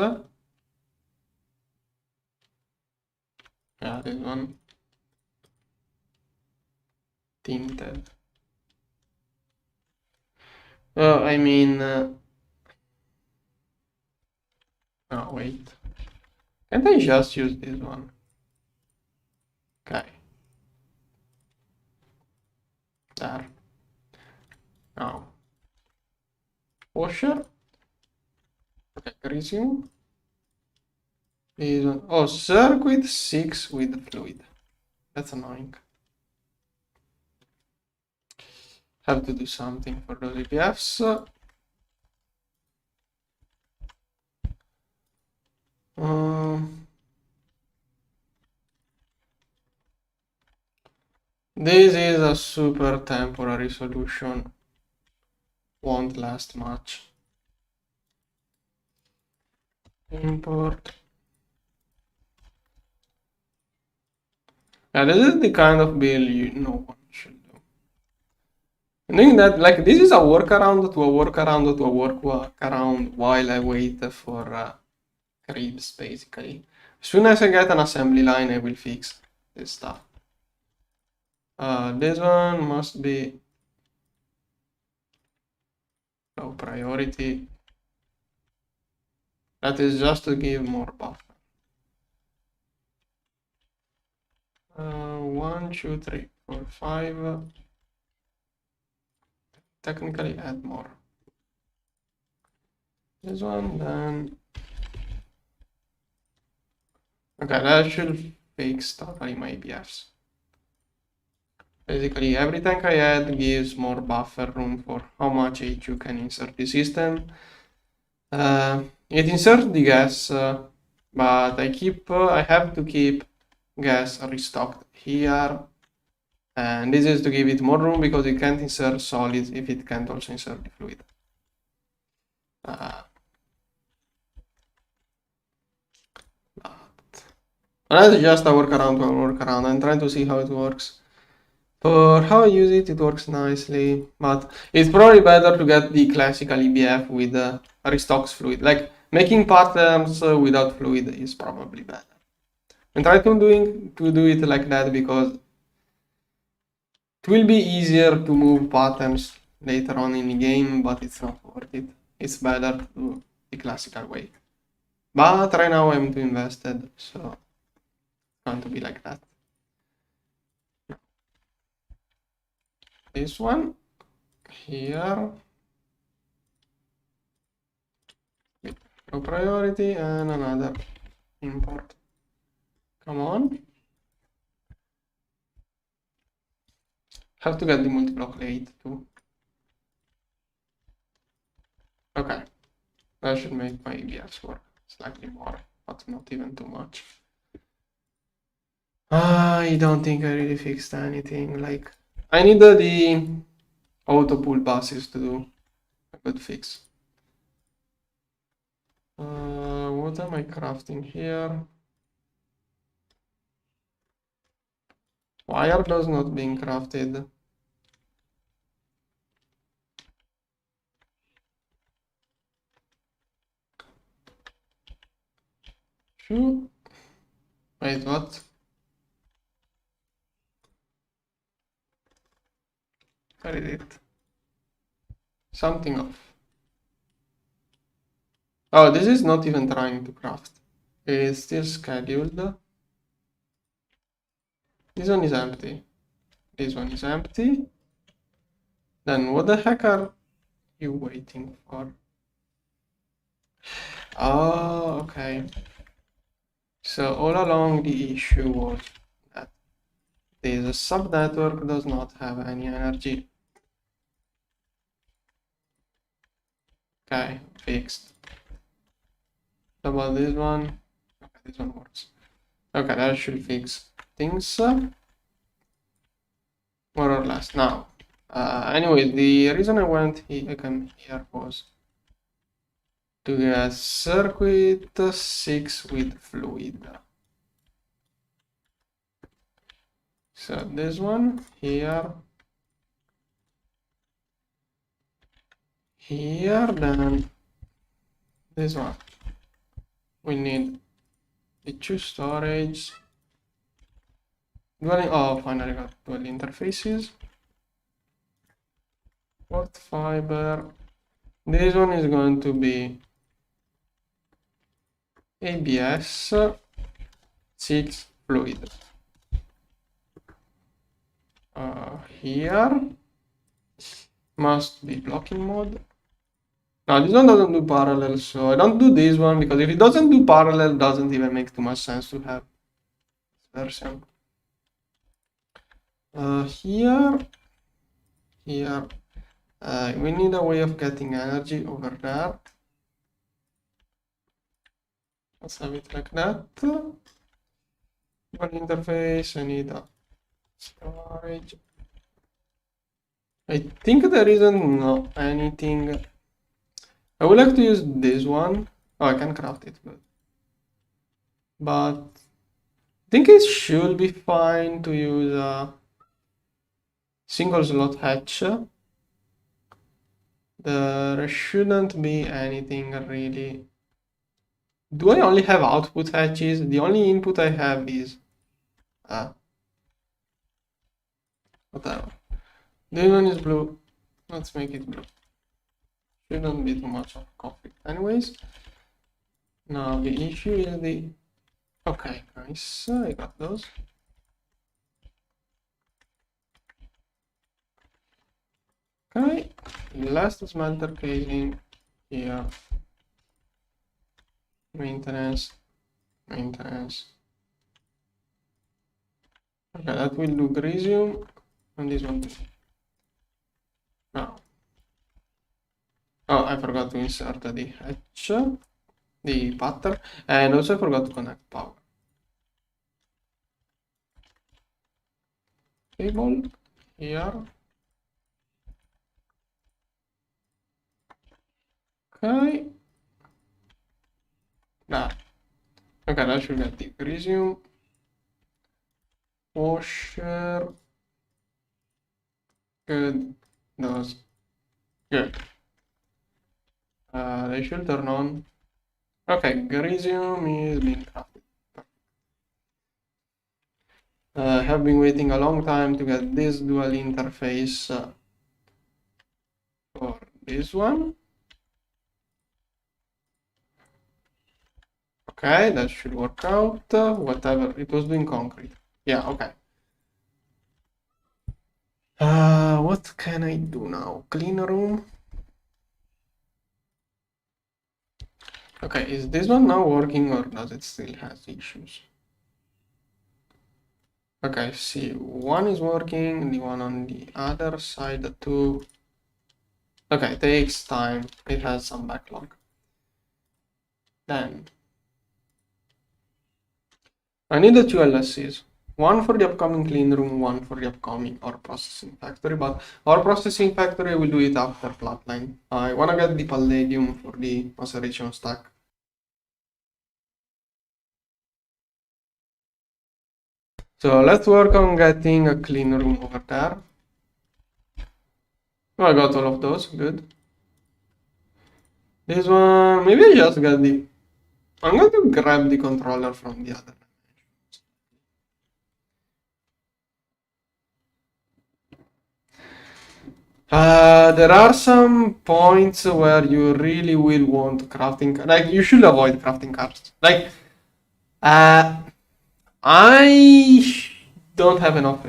Yeah, this one. Tinted. Oh, I mean... oh, wait. Can't I just use this one? Okay. There. Now. Washer. Okay, resume. This one. Oh, circuit 6 with fluid. That's annoying. Have to do something for those EPFs. This is a super temporary solution. Won't last much. Import. Yeah, this is the kind of build no one should do. I think that, like, this is a workaround to a workaround to a workaround while I wait for cribs, basically. As soon as I get an assembly line, I will fix this stuff. This one must be low priority. That is just to give more buffer. 1, 2, 3, 4, 5. Technically add more. This one, then. Okay, that should fix totally my BFs. Basically, every tank I add gives more buffer room for how much HU can insert the system. It inserts the gas, but I have to keep gas restocked here. And this is to give it more room because it can't insert solids if it can't also insert the fluid. That's just a workaround. I'm trying to see how it works. For how I use it, it works nicely, but it's probably better to get the classical EBF with restocks fluid. Like, making patterns without fluid is probably better. I'm trying to do it like that because It will be easier to move patterns later on in the game, but it's not worth it. It's better to do the classical way. But right now I'm too invested, so it's going to be like that. This one here, no priority, and another import. Come on. Have to get the multi-block late too. Okay, that should make my ABS work slightly more, but not even too much. I don't think I really fixed anything. Like, I needed the auto pull buses to do a good fix. What am I crafting here? Wire does not being crafted. Shoe. Wait, what? Where is it? Something off. Oh, this is not even trying to craft. It's still scheduled. This one is empty. This one is empty. Then what the heck are you waiting for? Oh, okay. So all along the issue was that this subnetwork does not have any energy. Okay, fixed. What about this one? Okay, this one works. Okay, that should fix things more or less. Now, anyway, the reason I went here, I came here was to get circuit 6 with fluid. So this one here, then this one. We need the two storage. Dwelling, oh, finally got dual interfaces. Port fiber. This one is going to be ABS 6 fluid. Here must be blocking mode. Now this one doesn't do parallel, so I don't do this one because if it doesn't do parallel, it doesn't even make too much sense to have this version. Here, we need a way of getting energy over there. Let's have it like that. One interface, I need a storage. I think there isn't anything. I would like to use this one. Oh, I can craft it, but I think it should be fine to use a single slot hatch. There shouldn't be anything really. Do I only have output hatches? The only input I have is whatever. This one is blue. Let's make it blue. Shouldn't be too much of conflict anyways. Now the issue is the... Okay, nice. I got those. Okay, last smelter casing here. Maintenance. Okay, that will do Grisium, and this one too. Now, oh, I forgot to insert the hatch, the pattern, and also I forgot to connect power. Cable here. Okay. Now, okay, that should get the Grisium. Washer. Good. Those. Good. They should turn on. Okay, Grisium is being crafted. Have been waiting a long time to get this dual interface for this one. Okay, that should work out. Whatever, it was doing concrete. Yeah, okay. What can I do now? Clean room. Okay, is this one now working or does it still has issues? Okay, see, one is working, the one on the other side too. Okay, it takes time. It has some backlog. Then I need the two LSCs. One for the upcoming clean room, one for the upcoming ore processing factory. But ore processing factory will do it after flatline. I wanna get the palladium for the maceration stack. So let's work on getting a clean room over there. Oh, I got all of those, good. This one, maybe I just get the... I'm going to grab the controller from the other. There are some points where you really will want crafting, like you should avoid crafting cards. Like, I don't have enough,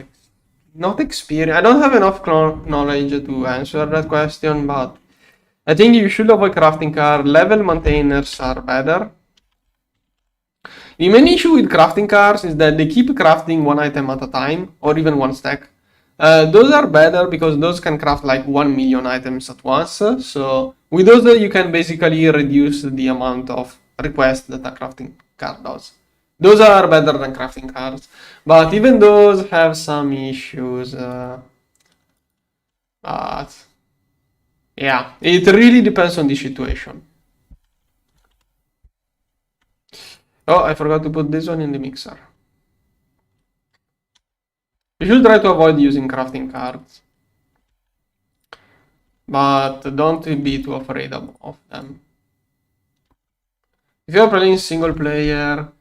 not experience. I don't have enough knowledge to answer that question, but I think you should avoid crafting card. Level maintainers are better. The main issue with crafting cards is that they keep crafting one item at a time, or even one stack. Those are better because those can craft like 1 million items at once. So with those, you can basically reduce the amount of requests that a crafting card does. Those are better than crafting cards, but even those have some issues. But yeah, it really depends on the situation. Oh, I forgot to put this one in the mixer. You should try to avoid using crafting cards, but don't be too afraid of them. If you're playing single player,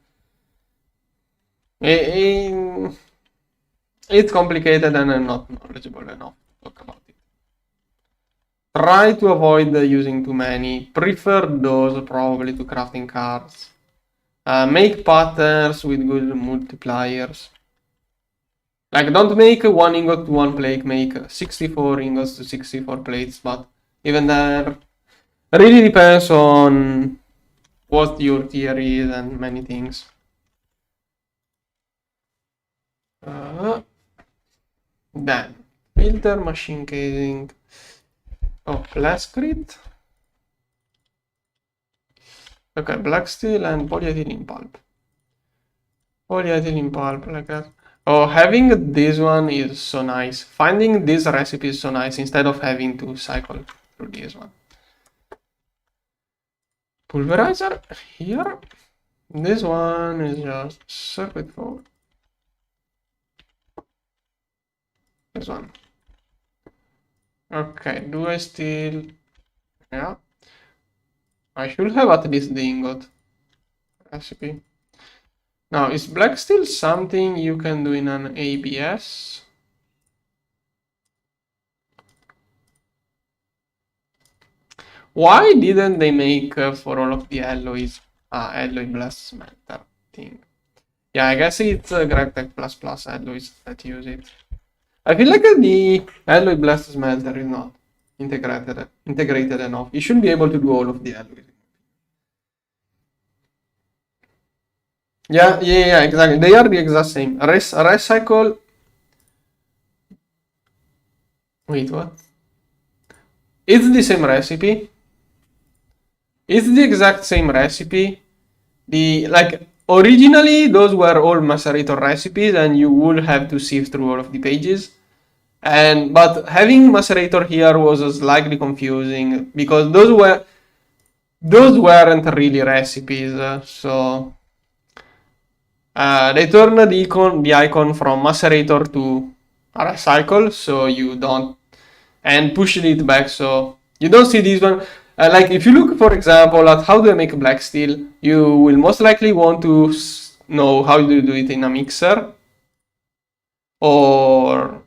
it's complicated and I'm not knowledgeable enough to talk about it. Try to avoid using too many. Prefer those probably to crafting cards. Make patterns with good multipliers. Like, don't make 1 ingot to 1 plate, make 64 ingots to 64 plates, but even there, really depends on what your tier is and many things. Then, filter, machine casing. Oh, plascrete. Okay, black steel and polyethylene pulp. Polyethylene pulp, like that. Oh, having this one is so nice. Finding this recipe is so nice instead of having to cycle through this one. Pulverizer here. This one is just circuit board. This one. Okay, do I still... Yeah. I should have at least the ingot recipe. Now, is black steel something you can do in an ABS? Why didn't they make for all of the alloys alloy blast smelter thing? Yeah, I guess it's Gregtech plus alloys that use it. I feel like the alloy blast smelter is not integrated enough. You should be able to do all of the alloys. Yeah, exactly. They are the exact same. Recycle. Wait, what? It's the same recipe. It's the exact same recipe. Originally those were all macerator recipes and you would have to sift through all of the pages. But having macerator here was slightly confusing because those weren't really recipes. So they turned the icon from macerator to recycle, so you don't, and pushed it back, so you don't see this one. Like if you look, for example, at how do I make black steel, you will most likely want to know how to do it in a mixer. or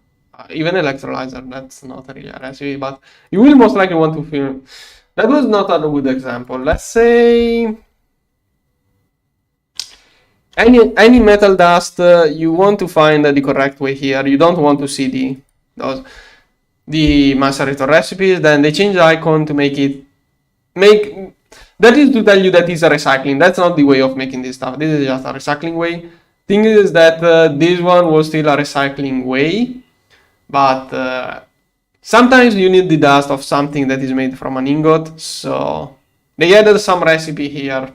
even electrolyzer. That's not really a recipe, but you will most likely want to film. That was not a good example. Let's say any metal dust, you want to find the correct way here. You don't want to see the macerator recipes. Then they change the icon to make that is to tell you that it's a recycling. That's not the way of making this stuff. This is just a recycling way. Thing is that this one was still a recycling way, but sometimes you need the dust of something that is made from an ingot. So they added some recipe here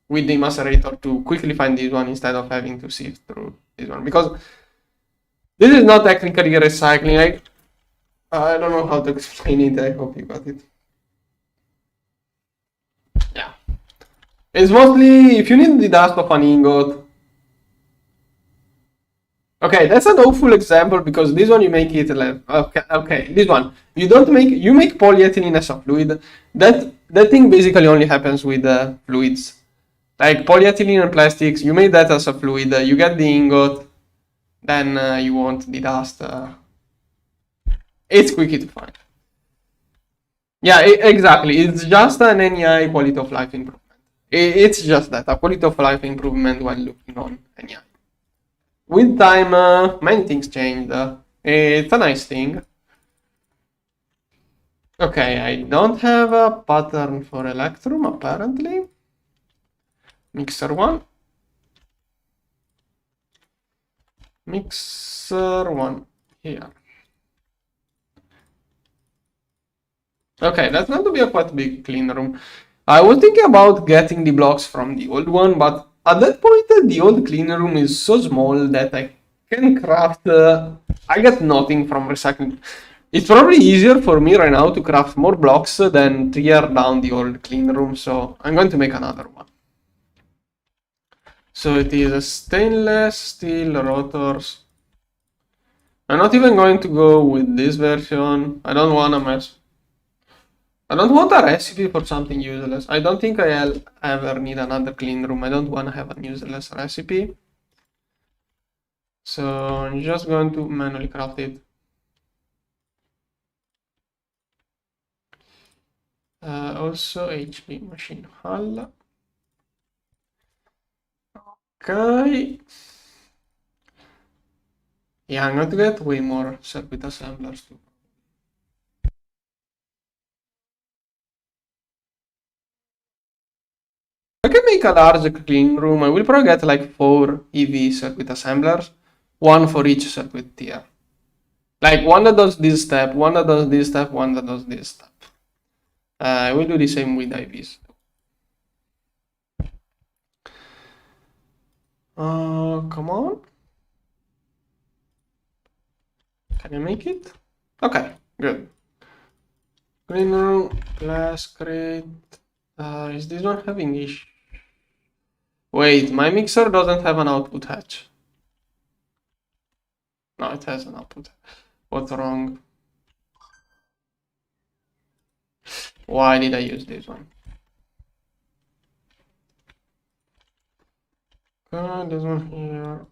with the macerator to quickly find this one instead of having to sift through this one, because this is not technically recycling. I don't know how to explain it. I hope you got it. Yeah, it's mostly if you need the dust of an ingot. Okay, that's an awful example because this one you make it okay. This one you make polyethylene as a fluid. That thing basically only happens with fluids. Like polyethylene and plastics, you made that as a fluid, you get the ingot, then you want the dust. It's quick to find. Yeah, exactly. It's just an NEI quality of life improvement. It's just that, a quality of life improvement when looking on NEI. With time, many things changed. It's a nice thing. Okay, I don't have a pattern for Electrum apparently. Mixer 1. Mixer 1 here. Okay, that's going to be a quite big clean room. I was thinking about getting the blocks from the old one, but at that point the old clean room is so small that I can craft... I get nothing from recycling. It's probably easier for me right now to craft more blocks than tear down the old clean room, so I'm going to make another one. So it is a stainless steel rotors. I'm not even going to go with this version. I don't want to mess. I don't want a recipe for something useless. I don't think I'll ever need another clean room. I don't want to have a useless recipe. So I'm just going to manually craft it. Also HP machine hull. Okay. Yeah, I'm going to get way more circuit assemblers too. I can make a large clean room. I will probably get like 4 EV circuit assemblers, one for each circuit tier. Like one that does this step, one that does this step, one that does this step. I will do the same with IVs. Come on. Can I make it? Okay, good. Clean room, glass crate. Is this one having issue? Wait, my mixer doesn't have an output hatch. No, it has an output. What's wrong? Why did I use this one? This one here.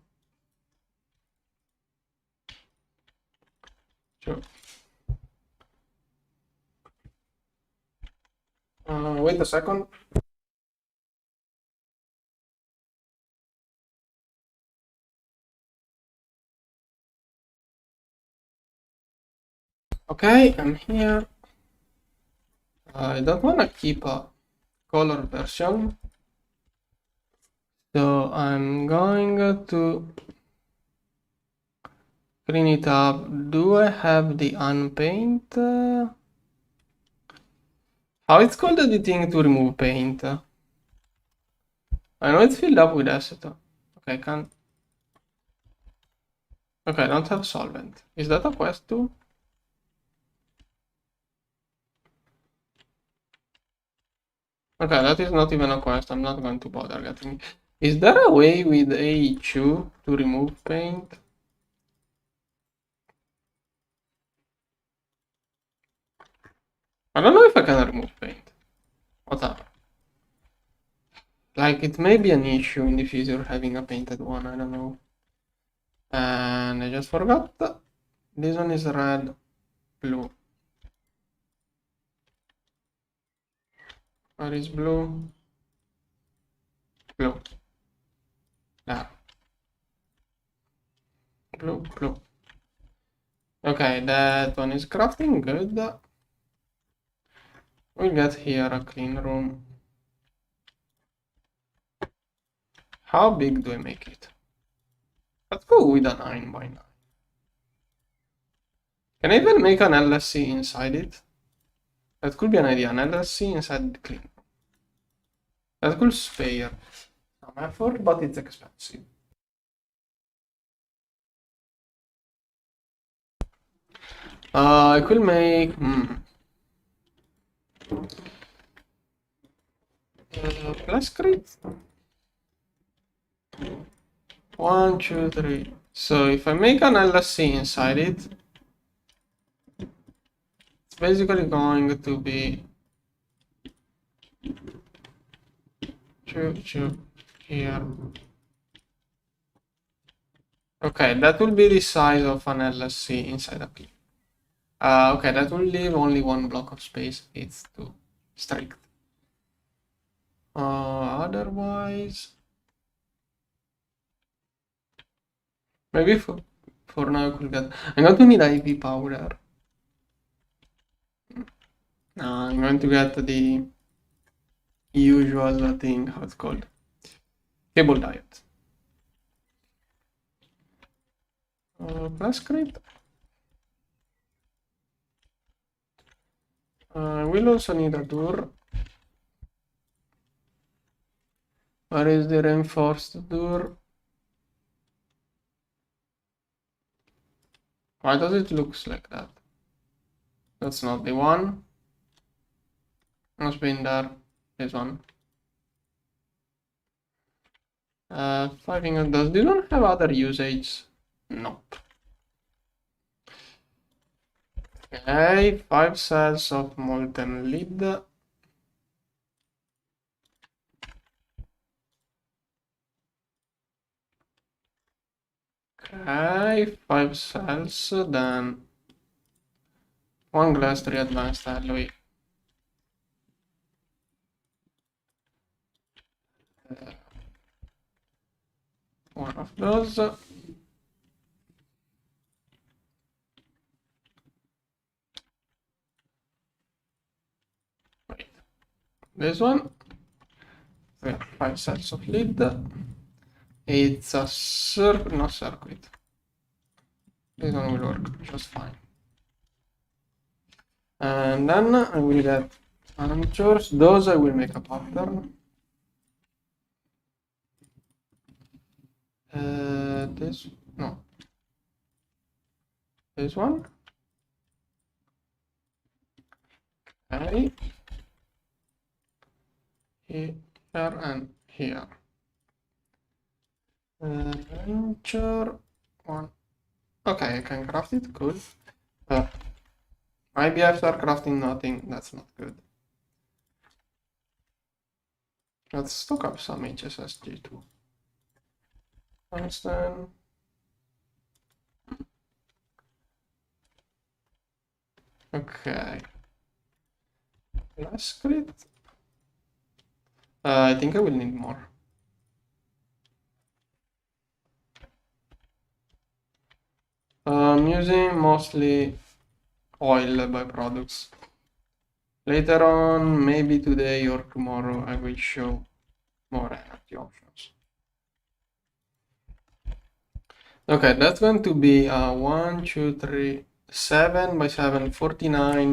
Sure. Wait a second. Okay, I'm here. I don't want to keep a color version. So I'm going to clean it up. Do I have the unpaint? How it's called the thing to remove paint? I know it's filled up with acetone. Okay, I can't. Okay, I don't have solvent. Is that a quest too? Okay, that is not even a quest. I'm not going to bother getting. Is there a way with AE2 to remove paint? I don't know if I can remove paint. Whatever. Like, it may be an issue in the future having a painted one, I don't know. And I just forgot. This one is red, blue. Where is blue? Blue. There. Blue, blue. Okay, that one is crafting, good. We'll get here a clean room. How big do I make it? Let's go with a 9 by 9. Can I even make an LSC inside it? That could be an idea, an LSC inside the clean room. That could spare some effort, but it's expensive. I could make... Plus crit. 1, 2, 3. So if I make an LSC inside it, it's basically going to be 2 here. Okay, that will be the size of an LSC inside a key. Okay, that will leave only one block of space. It's too strict. Otherwise, maybe for now I could get. I'm going to need IV powder. I'm going to get the usual thing. How it's called? Cable diet. Plus crit. We'll also need a door. Where is the reinforced door? Why does it look like that? That's not the one. Must be in there. This one. 5 finger does this one have other usage? Nope. Okay, 5 cells of molten lead. Okay, 5 cells, then 1 glass 3 advanced alloy. One of those. Wait. This one. 5 cells of lead. It's a no circuit. This one will work just fine. And then I will get anchors. Those I will make a pattern. This one. Okay. Here and here. Anchor one. Okay, I can craft it. Good. Maybe after crafting nothing, that's not good. Let's stock up some HSSG2. Tungsten. Okay. Last crit. I think I will need more. I'm using mostly oil byproducts. Later on, maybe today or tomorrow, I will show more energy options. Okay, that's going to be 1, 2, 3, 7 by 7, 49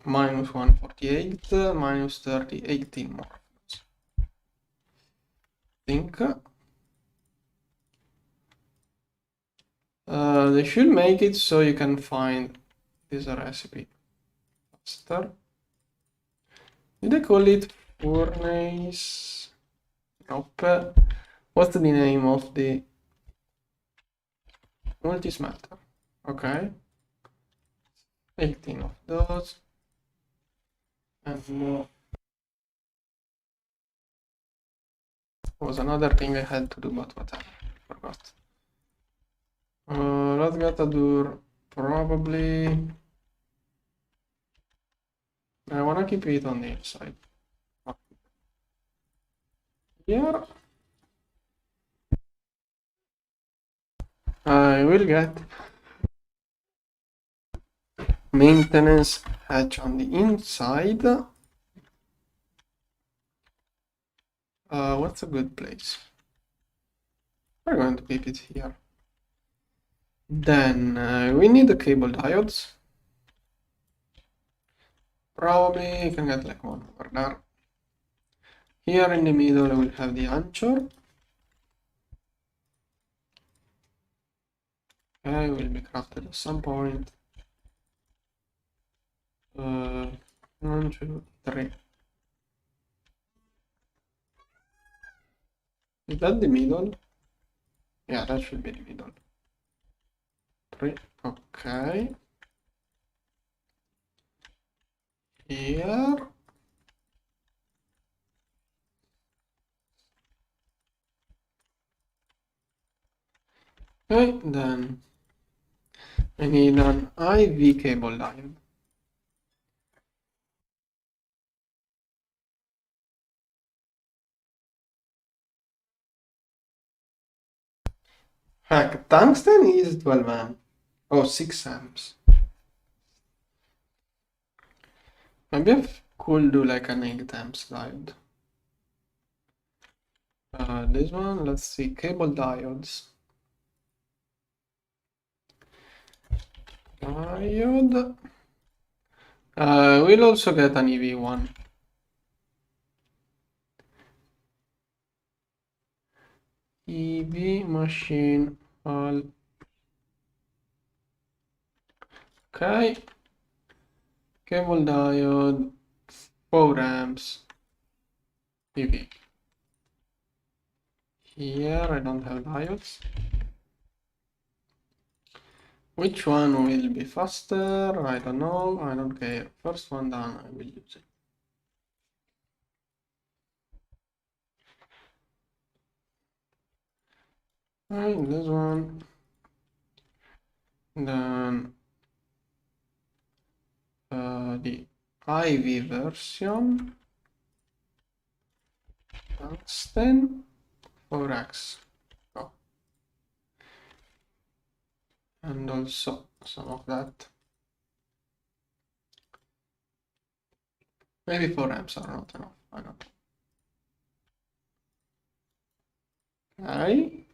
minus 148 minus 30, 18 more. I think they should make it so you can find this recipe faster. Did I call it furnace? Nope. What's the name of the multi-smelter? Okay. 18 of those. And more. Was another thing I had to do, but whatever. Forgot. Let's get a door. Probably. I wanna keep it on the inside. Here. I will get maintenance hatch on the inside. What's a good place? We're going to keep it here. Then we need the cable diodes. Probably you can get like one over there. Here in the middle we'll have the anchor. Okay, will be crafted at some point. 1, 2, 3. Is that the middle? Yeah, that should be the middle. 3. Okay. Here. Okay, then I need an IV cable diode. Heck, tungsten is 12 amp. Oh, 6 amps. Maybe I could do like an 8 amps diode. This one, let's see, cable diodes. Diode. We'll also get an EV one. EV machine all. Okay. Cable diode, 4 amps. EV. Here I don't have diodes. Which one will be faster? I don't know. I don't care. First one done, I will use it. Right, this one. Then the IV version. Tungsten 4x. Oh. And also some of that. Maybe 4 amps are not enough. I don't know. Okay.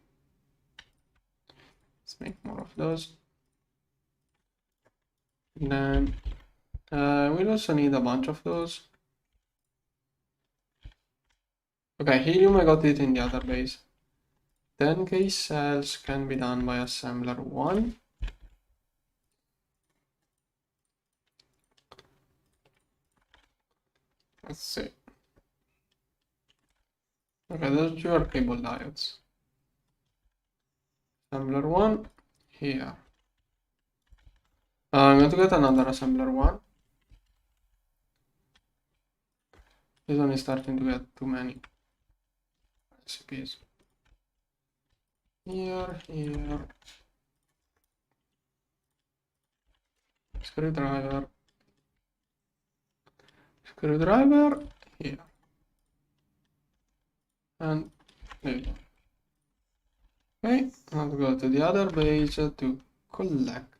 Let's make more of those. And then we'll also need a bunch of those. Okay, helium I got it in the other base. 10k cells can be done by assembler 1. Let's see. Okay, those two are cable diodes. Assembler 1 here. I'm going to get another assembler 1. This one is starting to get too many recipes. Here. Screwdriver. Screwdriver here. And there you go. Okay, I'll go to the other base to collect.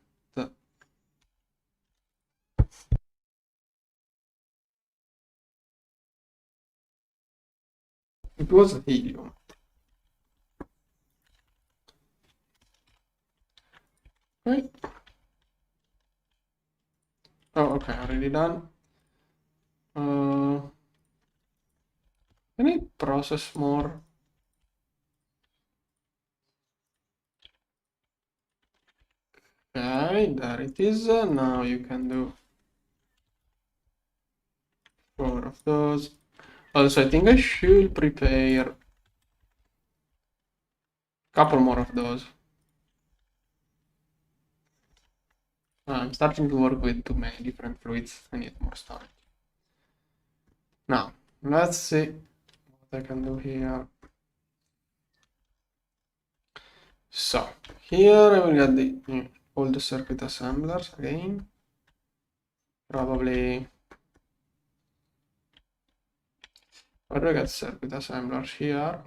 It was helium. Right. Oh, okay, already done. Can I process more? Okay, there it is. Now you can do 4 of those. Also, I think I should prepare a couple more of those. I'm starting to work with too many different fluids. I need more storage. Now, let's see what I can do here. So here I will get the all the circuit assemblers again. Probably where do I get circuit assemblers here?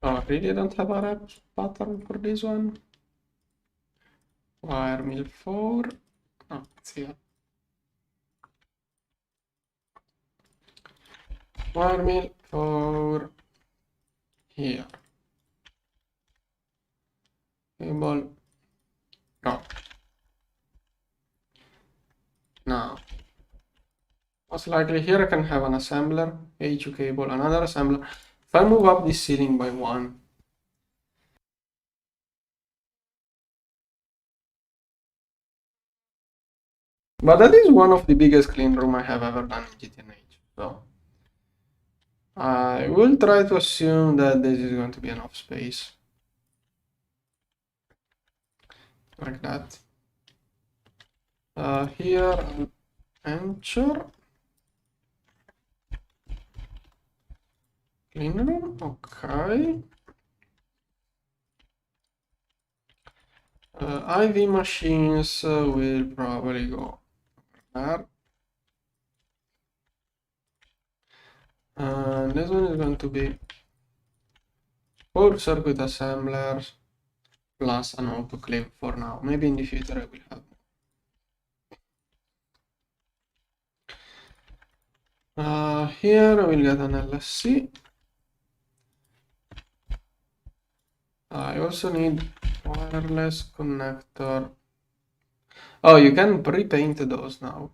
Oh, I really don't have a rep pattern for this one. Wire mill 4. Oh, it's here. Wire mill 4 here. Cable. No. Now. Most likely here I can have an assembler, AHU cable, another assembler. If I move up this ceiling by 1, but that is one of the biggest clean room I have ever done in GTNH. So I will try to assume that this is going to be enough space. Like that. Here, enter. Clean room, okay. IV machines will probably go there. And this one is going to be 4 circuit assemblers plus an autoclave for now. Maybe in the future I will have more. Here I will get an LSC. I also need wireless connector. Oh, you can pre-paint those now.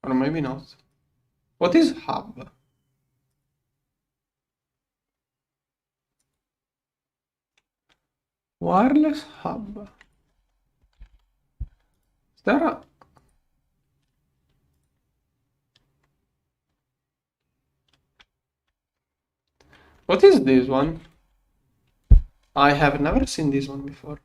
Or maybe not. What is hub? Wireless hub. Is there a... What is this one? I have never seen this one before.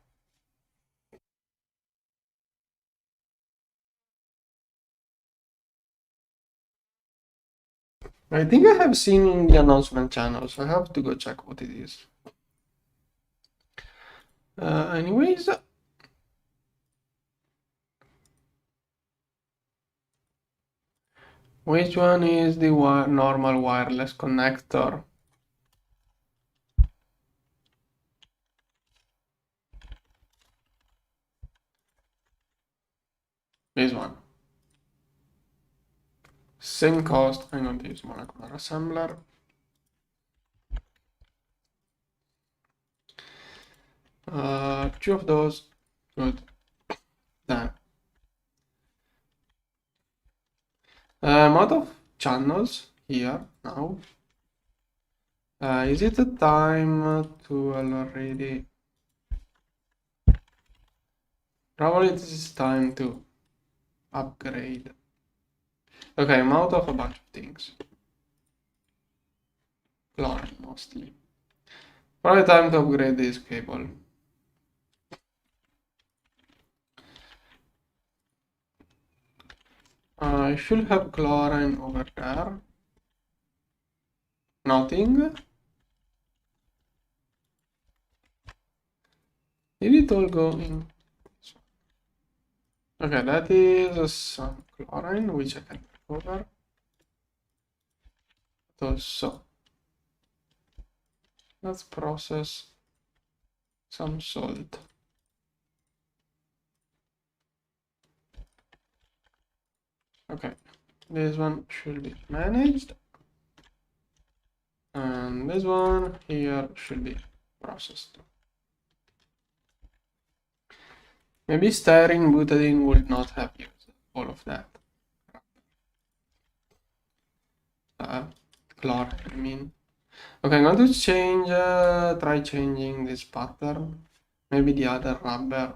I think I have seen in the announcement channel, so I have to go check what it is. Anyways, which one is the normal wireless connector? This one. Same cost. I'm going to use molecular assembler. Two of those. Good. Then. Amount of channels here now. Is it a time to already? Probably this is time to upgrade. Okay, I'm out of a bunch of things. Chlorine mostly. Probably time to upgrade this cable. I should have chlorine over there. Nothing. Did it all go in? Okay, that is some chlorine, which I can recover. So let's process some salt. Okay, this one should be managed. And this one here should be processed. Maybe styrene butadiene would not have used all of that. Chlorine, I mean. Okay, I'm going to change, try changing this pattern. Maybe the other rubber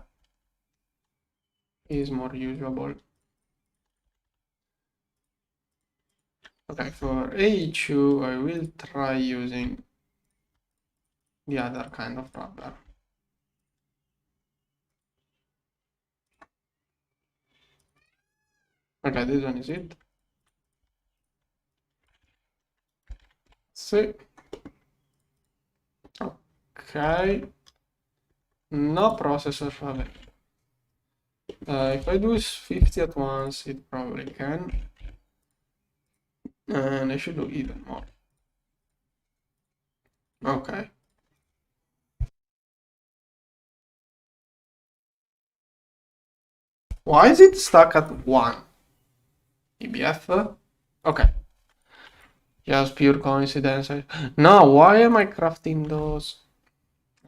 is more usable. Okay, for AHU, I will try using the other kind of rubber. Okay, this one is it. See. Okay. No processor available. If I do 50 at once, it probably can. And I should do even more. Okay. Why is it stuck at 1? EBF? Okay. Just pure coincidence. No, why am I crafting those?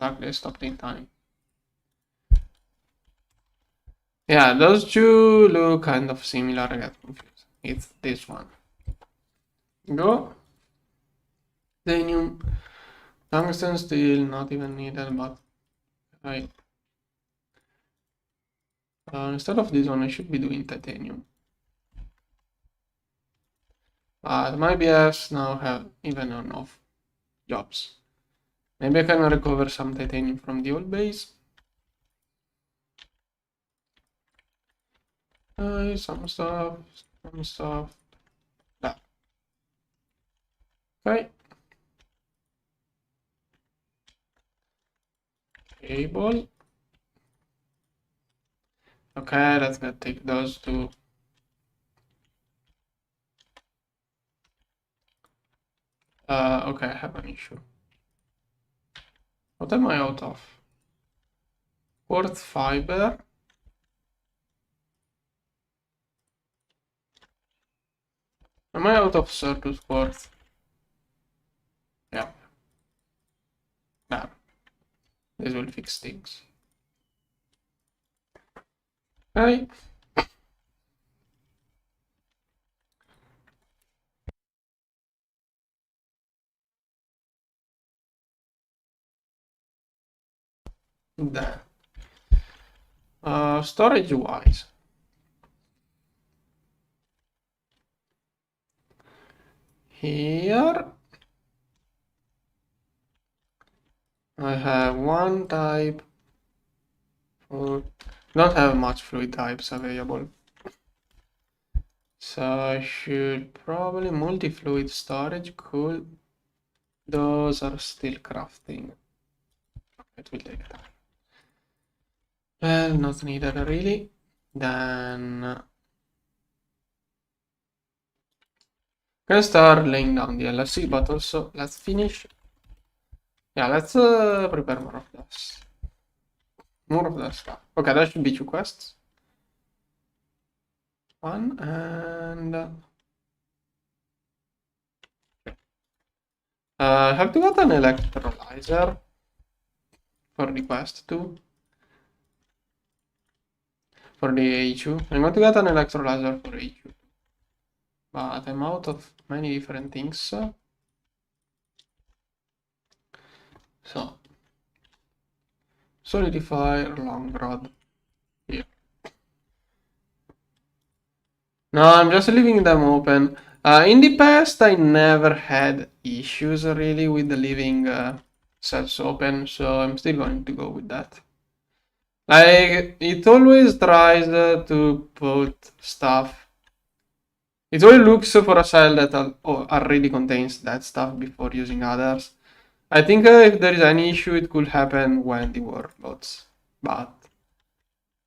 Luckily, I stopped in time. Yeah, those two look kind of similar. I get confused. It's this one. Go. Titanium. Tungsten steel, not even needed, but I. Instead of this one, I should be doing titanium. My BFs now have even enough jobs. Maybe I can recover some titanium from the old base. Some stuff. That. Okay. Cable. Okay, let's go take those two. Okay, I have an issue. What am I out of? Quartz fiber. Am I out of surplus quartz? Yeah. Nah. This will fix things. Okay. Then. Storage wise. Here. I have one type. Don't have much fluid types available. So I should probably multi-fluid storage. Cool. Those are still crafting. It will take time. Well, not needed really. Then can start laying down the LFC, but also let's finish. Yeah, let's prepare more of this. More of that stuff. Okay, that should be 2 quests. One and I have to get an electrolyzer for the quest too. For the HU. I'm going to get an electrolyzer for HU. But I'm out of many different things. So solidify long rod here. No, I'm just leaving them open. In the past, I never had issues really with leaving cells open, so I'm still going to go with that. Like, it always tries to put stuff. It always looks for a cell that already contains that stuff before using others. I think if there is any issue, it could happen when the war loads. But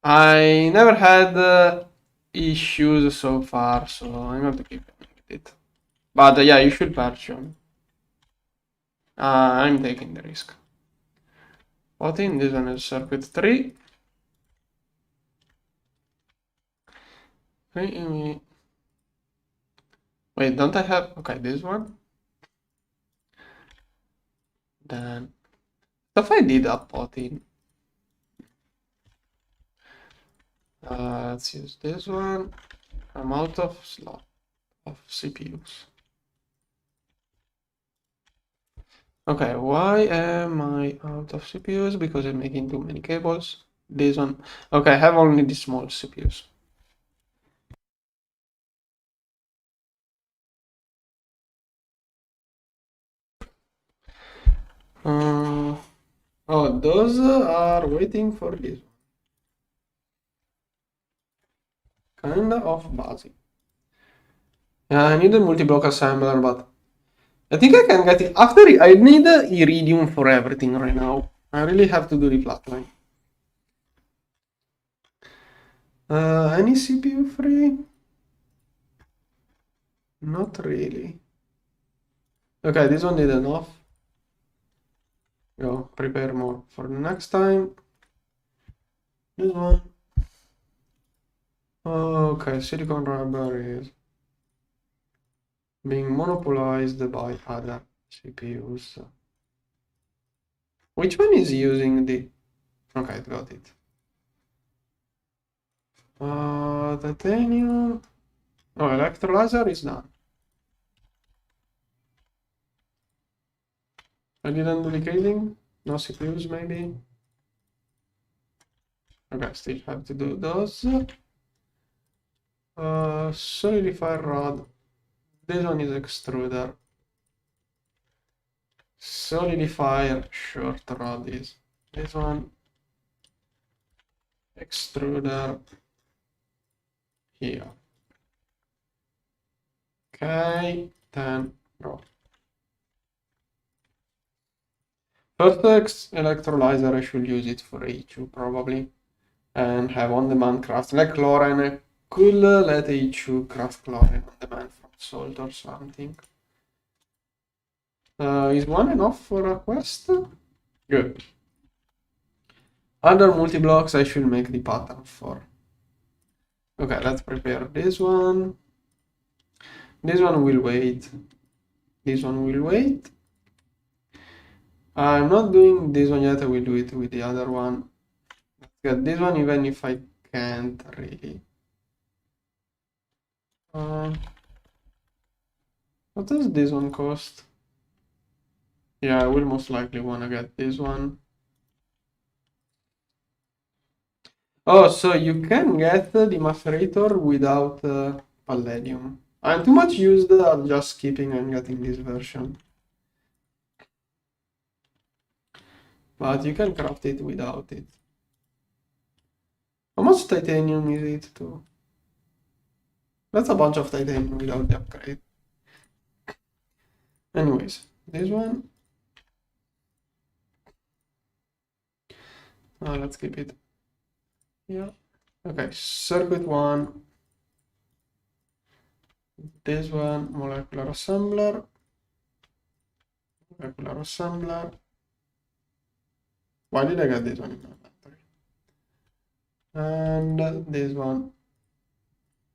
I never had issues so far, so I'm going to keep it. But yeah, you should patch on. I'm taking the risk. What in this one is circuit 3. Wait, don't I have... Okay, this one. Then... If I did a pot in... let's use this one. I'm out of slot of CPUs. Okay, why am I out of CPUs? Because I'm making too many cables. This one. Okay, I have only the small CPUs. Oh, those are waiting for this one. kind of basic. Yeah, I need a multi-block assembler, but I think I can get it. After I need iridium for everything right now. I really have to do the flatline. Any CPU free? Not really. Okay, this one did enough. Go prepare more for the next time. This one. Okay, silicon rubber is being monopolized by other CPUs. Which one is using the... Okay, got it. Titanium. Oh, electrolyzer is done. I didn't do the casing. No CPUs, maybe. Okay, still have to do those. Solidifier rod. This one is extruder. Solidifier short rod is this one. Extruder here. Okay, then go. First electrolyzer, I should use it for A2 probably. And have on-demand craft like chlorine. I could let A2 craft chlorine on demand from salt or something. Is one enough for a quest? Good. Other multi-blocks I should make the pattern for. Okay, let's prepare this one. This one will wait. This one will wait. I'm not doing this one yet, I will do it with the other one. Let's get this one even if I can't really. What does this one cost? Yeah, I will most likely want to get this one. Oh, so you can get the macerator without palladium. I'm too much used, I'm just skipping and getting this version. But you can craft it without it. How much titanium is it too? That's a bunch of titanium without the upgrade. Anyways, this one. Let's keep it. Yeah. Okay, circuit one. This one, molecular assembler. Molecular assembler. Why did I get this one in my inventory? And this one,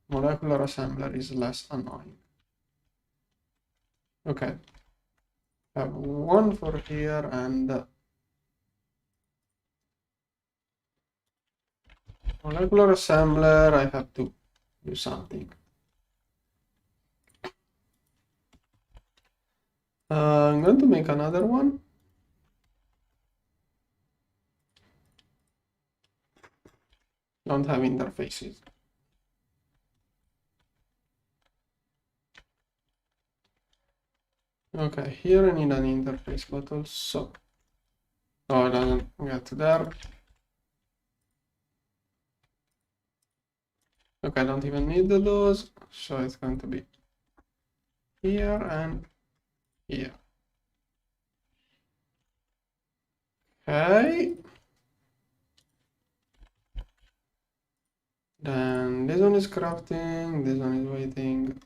molecular assembler, is less annoying. Okay. I have one for here and molecular assembler, I have to do something. I'm going to make another one. Don't have interfaces. Okay, here I need an interface, but also... Oh, it doesn't get there. Okay, I don't even need those, so it's going to be here and here. Okay. Then this one is crafting, this one is waiting.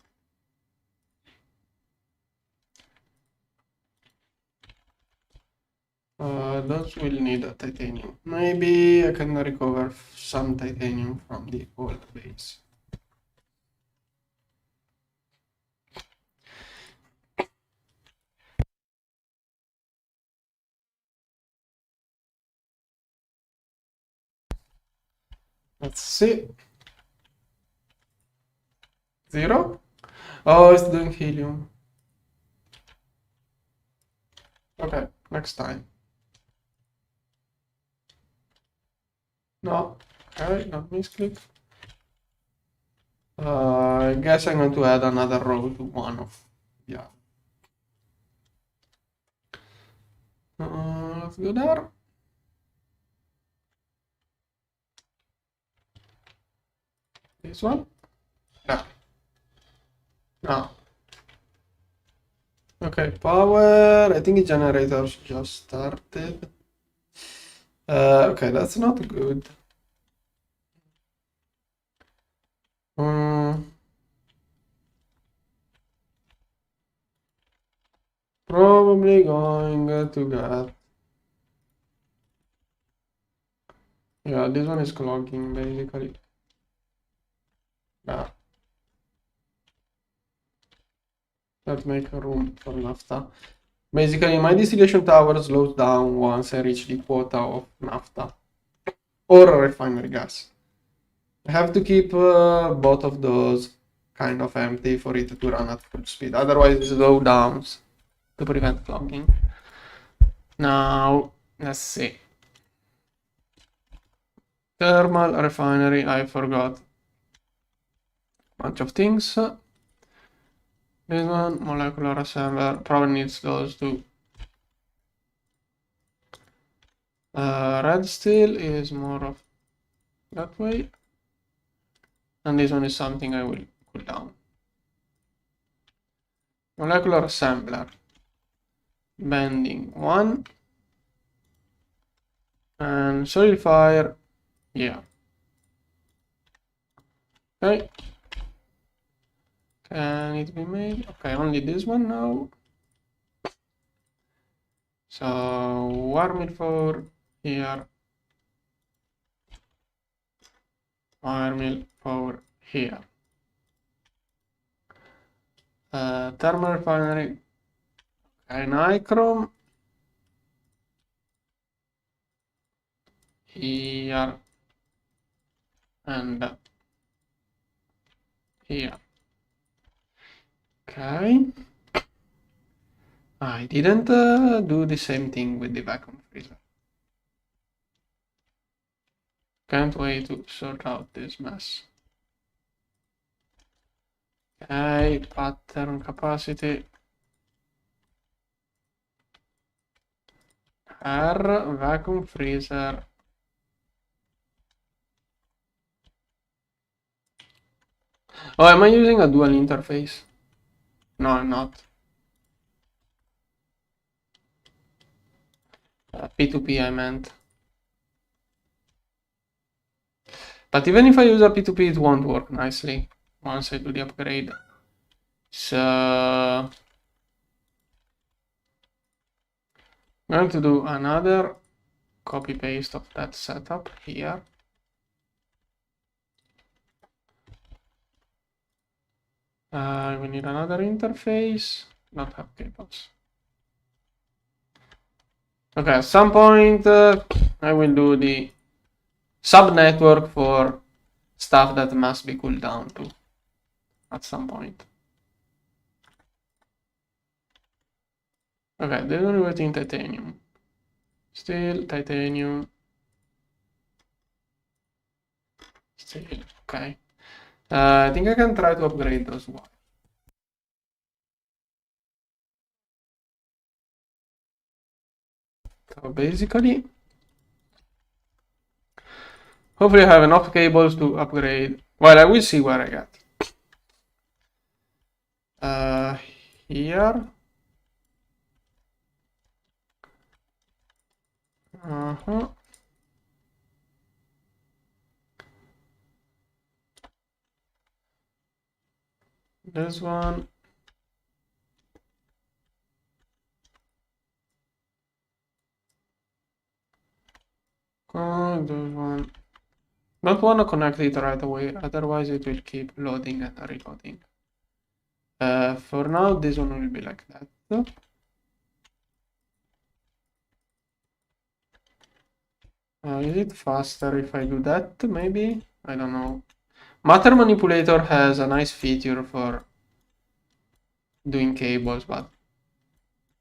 Those will need a titanium. Maybe I can recover some titanium from the old base. Let's see. 0? Oh, it's doing helium. Okay, next time. No, okay, not misclick. I guess I'm going to add another row to one of, yeah. Let's go there. This one. No. Okay, power. I think generators just started. Okay, that's not good. Probably going to get. Yeah, this one is clogging basically. Yeah. Let's make a room for naphtha. Basically, my distillation tower slows down once I reach the quota of naphtha or refinery gas. I have to keep both of those kind of empty for it to run at full speed. Otherwise, it slows down to prevent clogging. Now, let's see. Thermal refinery, I forgot a bunch of things. This one, molecular assembler, probably needs those two. Red steel is more of that way. And this one is something I will cool down. Molecular assembler. Bending 1. And solidifier, yeah. Okay. Can it be made? Okay, only this one now. So, warm 4 here. Warm 4 here. Thermal refinery. Okay, nichrome. Here. And here. Okay. I didn't do the same thing with the vacuum freezer. Can't wait to sort out this mess. Okay, pattern capacity. R vacuum freezer. Oh, am I using a dual interface? No, I'm not. P2P I meant. But even if I use a P2P, it won't work nicely once I do the upgrade. So I'm going to do another copy paste of that setup here. We need another interface, not have cables. Okay, at some point I will do the sub-network for stuff that must be cooled down to at some point. Okay, this one is in titanium. Still titanium. Still, okay. I think I can try to upgrade those ones. So basically, hopefully I have enough cables to upgrade. Well, I will see where I get. Here. This one. This one. Don't want to connect it right away, otherwise it will keep loading and reloading. For now, this one will be like that. Is it faster if I do that? Maybe? I don't know. Matter manipulator has a nice feature for doing cables, but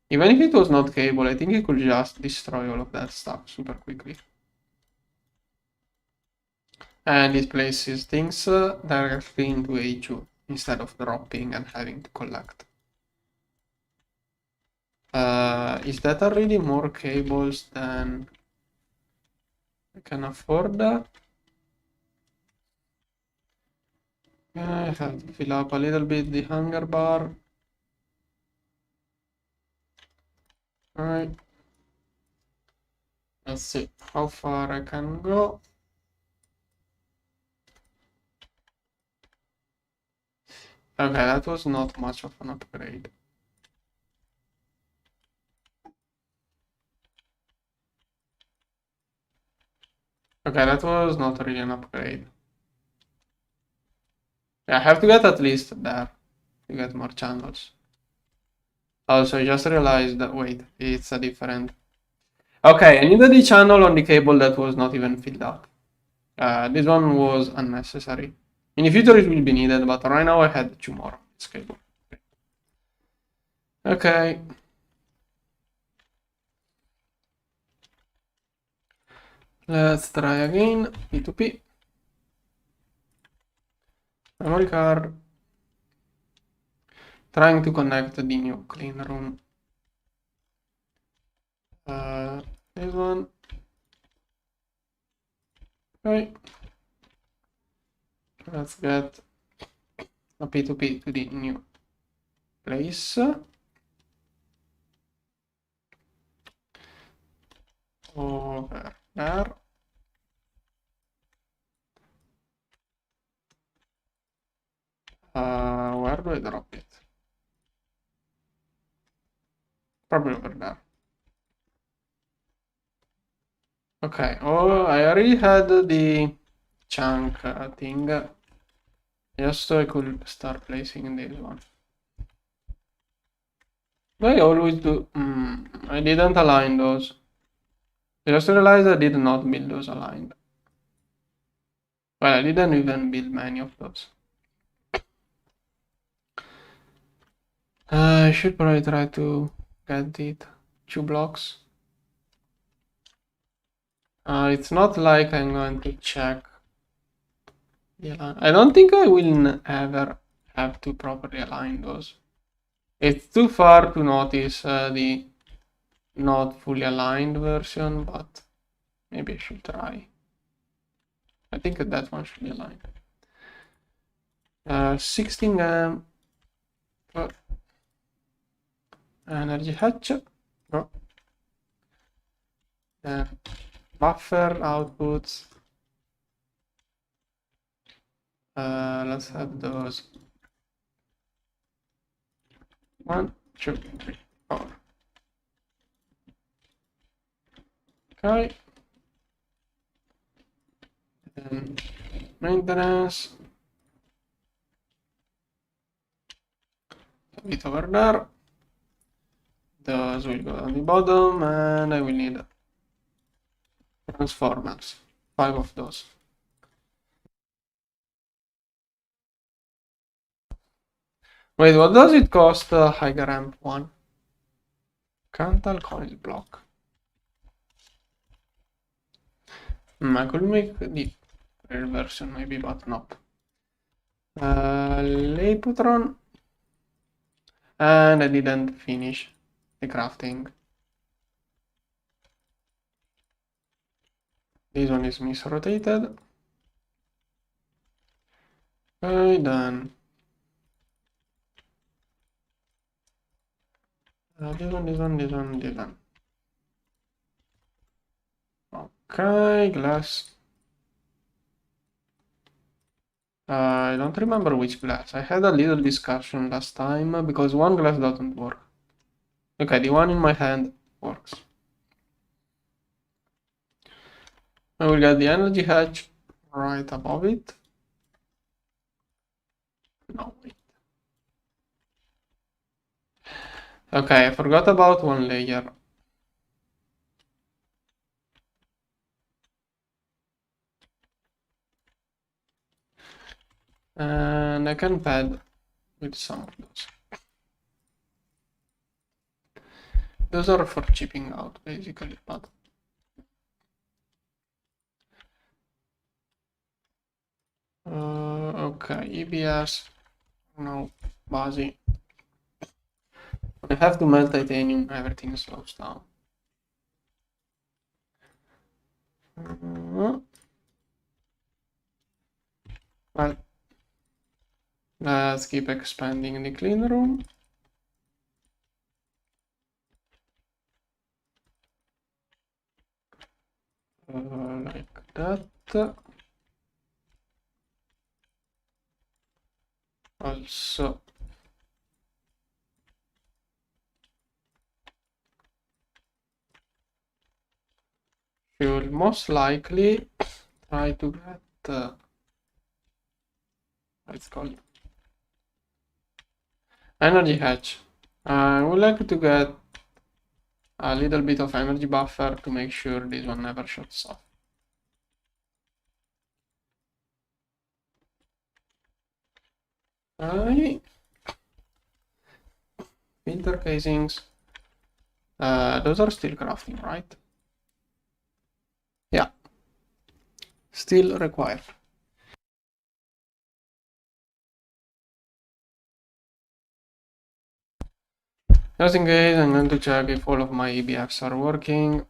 even if it was not cable, I think it could just destroy all of that stuff super quickly. And it places things directly into A2 instead of dropping and having to collect. Is that already more cables than I can afford? I have to fill up a little bit the hunger bar. Alright. Let's see how far I can go. Okay, that was not much of an upgrade. Okay, that was not really an upgrade. Yeah, I have to get at least there to get more channels. Also, I just realized that, wait, it's a different... Okay, I needed the channel on the cable that was not even filled up. This one was unnecessary. In the future it will be needed, but right now I had 2 more on this cable. Okay. Let's try again. P2P. Memory card. Trying to connect the new clean room. This one. Okay. Let's get a P2P to the new place. Over there. Where do I drop it? Probably over there. Okay. Oh, I already had the chunk thing. Just so I could start placing this one. I always do. I didn't align those. I just realized I did not build those aligned. Well, I didn't even build many of those. I should probably try to get it 2 blocks. It's not like I'm going to check. Yeah, I don't think I will ever have to properly align those. It's too far to notice the not fully aligned version, but maybe I should try. I think that one should be aligned. 16 energy hatch. Oh. Buffer outputs. Let's have those. 1, 2, 3, 4. Okay. And maintenance. A bit over there. Those will go on the bottom, and I will need transformers. 5 of those. Wait, what does it cost? Higher ramp 1. Cantal coil block. I could make the real version maybe, but not. Leiputron. And I didn't finish the crafting. This one is misrotated. Okay, done. This one. Okay, glass. I don't remember which glass. I had a little discussion last time because one glass doesn't work. Okay, the one in my hand works. I will get the energy hatch right above it. No, wait. Okay, I forgot about one layer. And I can pad with some of those. Those are for chipping out, basically, but... okay, EBS, no, Bazi. I have to melt titanium, everything slows down. Well, Let's keep expanding the clean room. Like that. Also, you will most likely try to get let's call it energy hatch. I would like to get a little bit of energy buffer to make sure this one never shuts off. Filter casings. Those are still crafting, right? Yeah. Still required. Just in case, I'm going to check if all of my EBFs are working.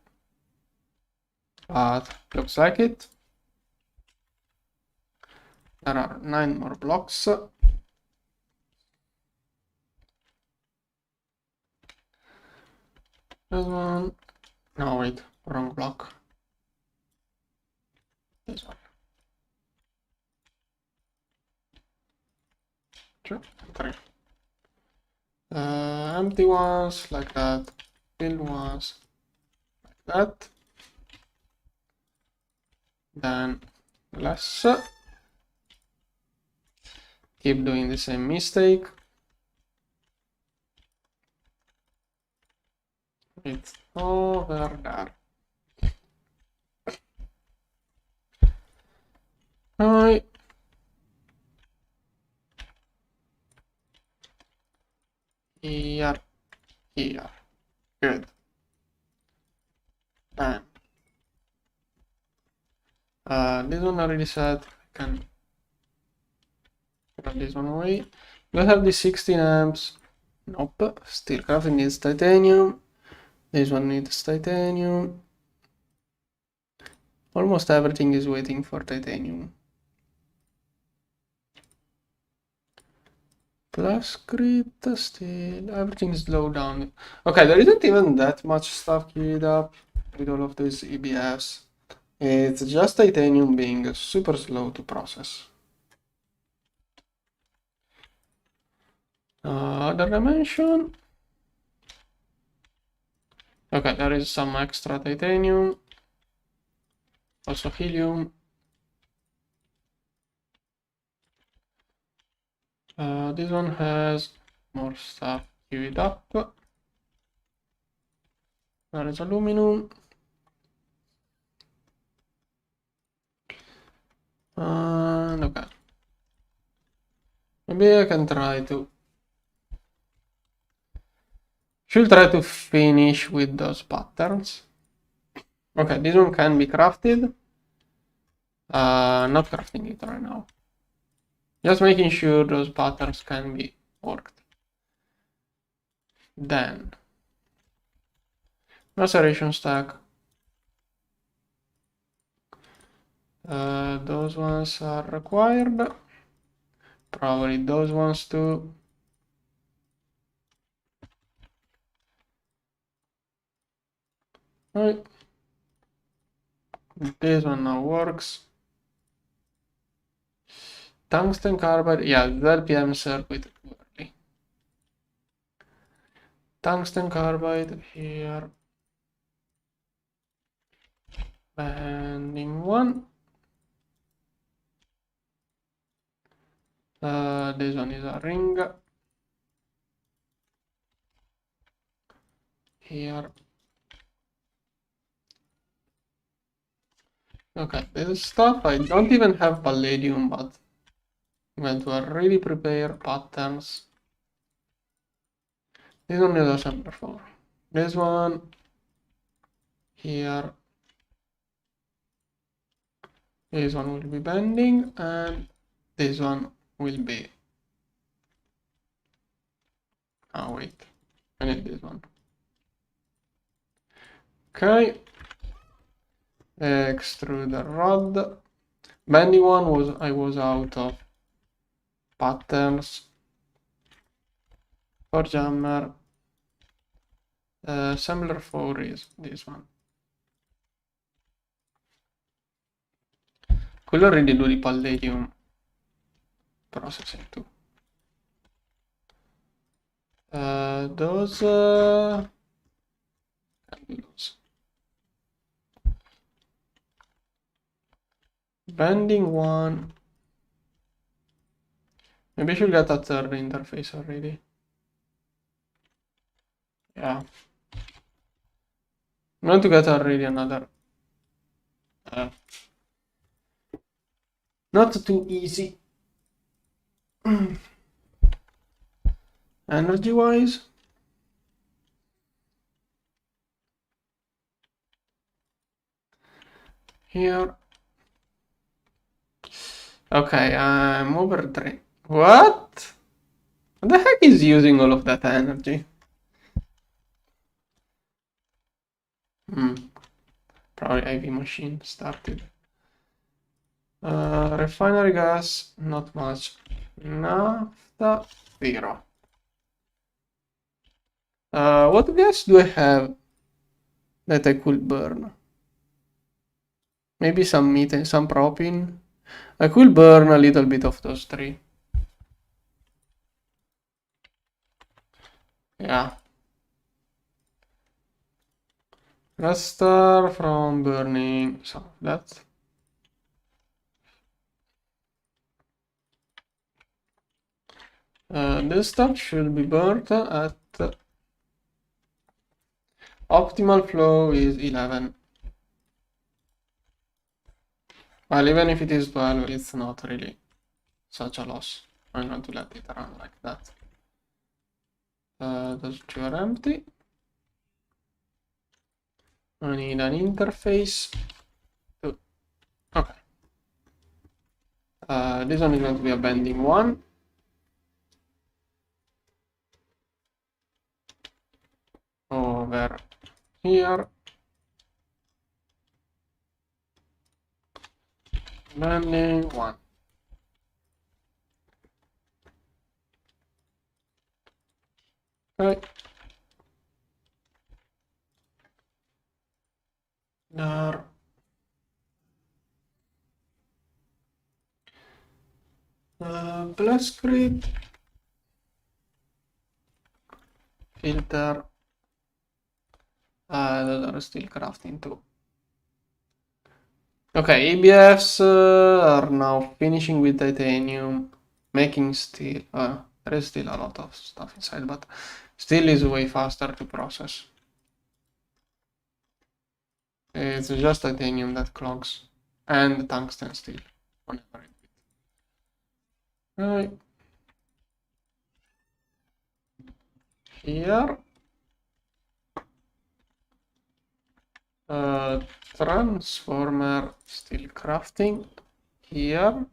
But looks like it. There are 9 more blocks. This one. No, wait, wrong block. This one. 2, 3. Empty ones like that. Filled ones like that. Then less. Keep doing the same mistake. It's over there. Hi. Here. Here. Good. Then this one already said I can throw this one away. We have the 16 amps. Nope. Steel crafting needs titanium. This one needs titanium. Almost everything is waiting for titanium. Plus grit, steel, everything is low down. Okay, there isn't even that much stuff queued up with all of these EBFs. It's just titanium being super slow to process. Other dimension. Okay, there is some extra titanium. Also helium. This one has more stuff queued up. There is aluminum. And okay. Maybe I can try to. Should try to finish with those patterns. Okay, this one can be crafted. Not crafting it right now. Just making sure those patterns can be worked. Then maceration stack. Those ones are required. Probably those ones too. Right. This one now works. Tungsten carbide, yeah, the LPM circuit too early. Tungsten carbide here. Bending one. This one is a ring. Here. Okay, this stuff, I don't even have palladium, but I'm going to already prepare patterns. This one is assembler for. This one here. This one will be bending, and this one will be. Oh wait, I need this one. Okay. Extruder rod. Bending one was I was out of patterns. for jammer, assembler 4 is this one. Quello already do the palladium processing too. Those can do those. Bending one. Maybe I should get a third interface already. Yeah. I'm going to get already another. Not too easy. Energy wise. Here. Okay, I'm over 3. What? What the heck is using all of that energy? Probably IV machine started. Refinery gas, not much. Naphtha, 0. What gas do I have that I could burn? Maybe some methane, some propane. I could burn a little bit of those 3. Yeah. Let's start from burning some of that. This stuff should be burnt at optimal flow is 11. Well, even if it is 12, it's not really such a loss. I'm going to let it run like that. Those 2 are empty. I need an interface. Okay. This one is going to be a bending one. Over here. Bending one. Okay. There. Plus script. Filter. Those are still crafting too. Okay, ABFs are now finishing with titanium, making steel. There is still a lot of stuff inside, but steel is way faster to process. It's just titanium that clogs, and tungsten steel. Whenever it beats. Right. Here. Transformer steel crafting. Here.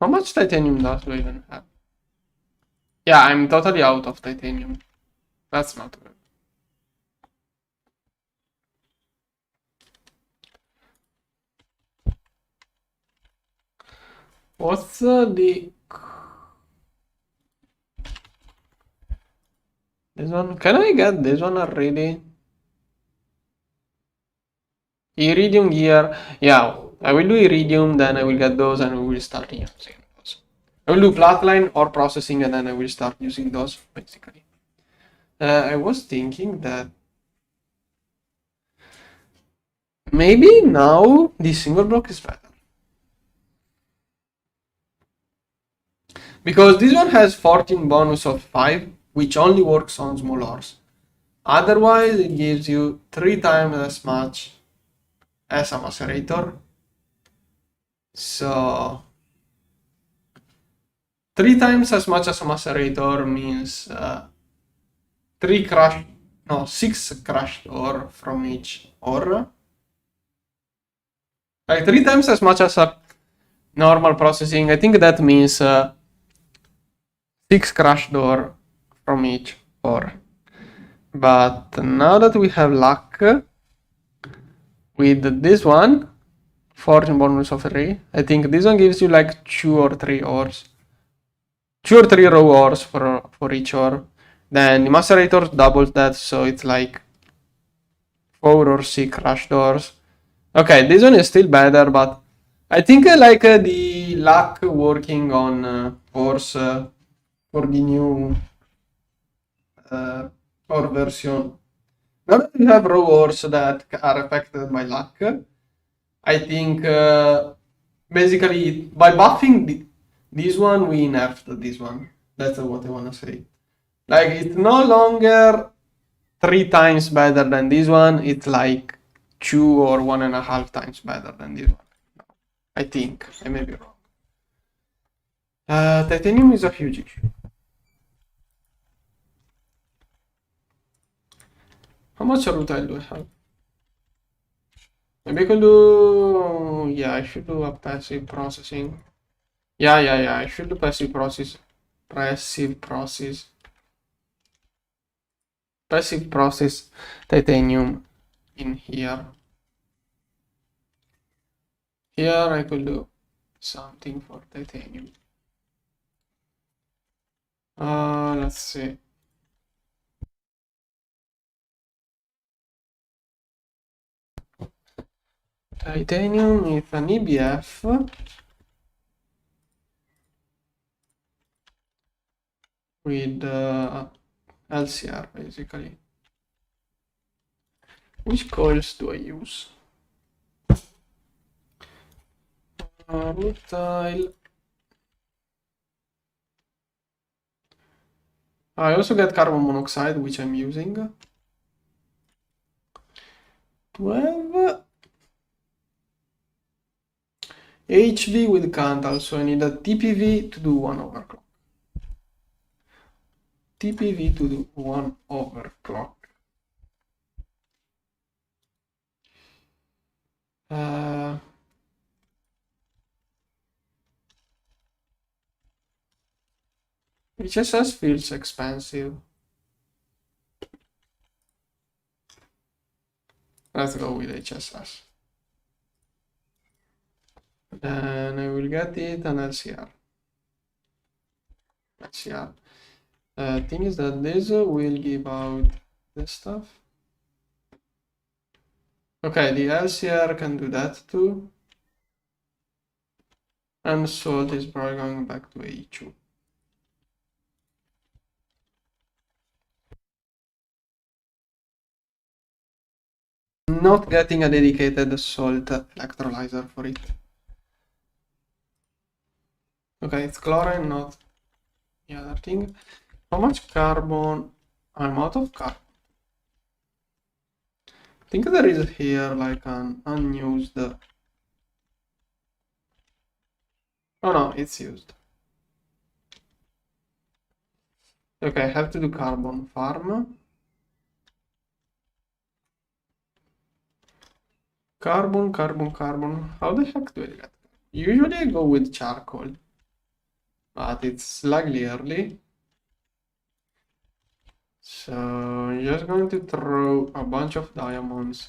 How much titanium do I even have? Yeah, I'm totally out of titanium. That's not good. What's the... This one? Can I get this one already? Iridium gear. Yeah, I will do iridium, then I will get those and we will start using those. I will do flatline or processing and then I will start using those, basically. I was thinking that maybe now this single block is better. Because this one has 14 bonus of 5, which only works on small ores. Otherwise, it gives you 3 times as much as a macerator. So 3 times as much as a macerator means 6 crushed ore from each ore. Like 3 times as much as a normal processing. I think that means 6 crushed ore from each ore. But now that we have luck with this one, Fortune bonus of array. I think this one gives you like 2 or 3 raw ores for each ore. Then the macerator doubles that, so it's like 4 or 6 crushed ores. Okay, this one is still better, but I think the luck working on ores for the new ore version. Now that we have raw ores that are affected by luck, I think basically by buffing this one, we nerfed this one. That's what I want to say. Like, it's no longer 3 times better than this one. It's like 2 or 1.5 times better than this one. I think. I may be wrong. Titanium is a huge issue. How much rutile do I have? Maybe I can do... Yeah, I should do a passive processing. Yeah. I should do passive process. Passive process titanium in here. Here I could do something for titanium. Let's see. Titanium is an EBF with LCR basically. Which coils do I use? Rutile. I also get carbon monoxide, which I'm using. 12. HV with Cantal, so I need a TPV to do 1 overclock. TPV to do 1 overclock. HSS feels expensive. Let's go with HSS. Then I will get it an LCR. Thing is that this will give out this stuff. Okay, the LCR can do that too. And salt is probably going back to A2. Not getting a dedicated salt electrolyzer for it. Okay, it's chlorine, not the other thing. How much carbon? I'm out of carbon. I think there is here like an unused... Oh no, it's used. Okay, I have to do carbon farm. Carbon. How the heck do I get? Usually I go with charcoal, but it's slightly early. So I'm just going to throw a bunch of diamonds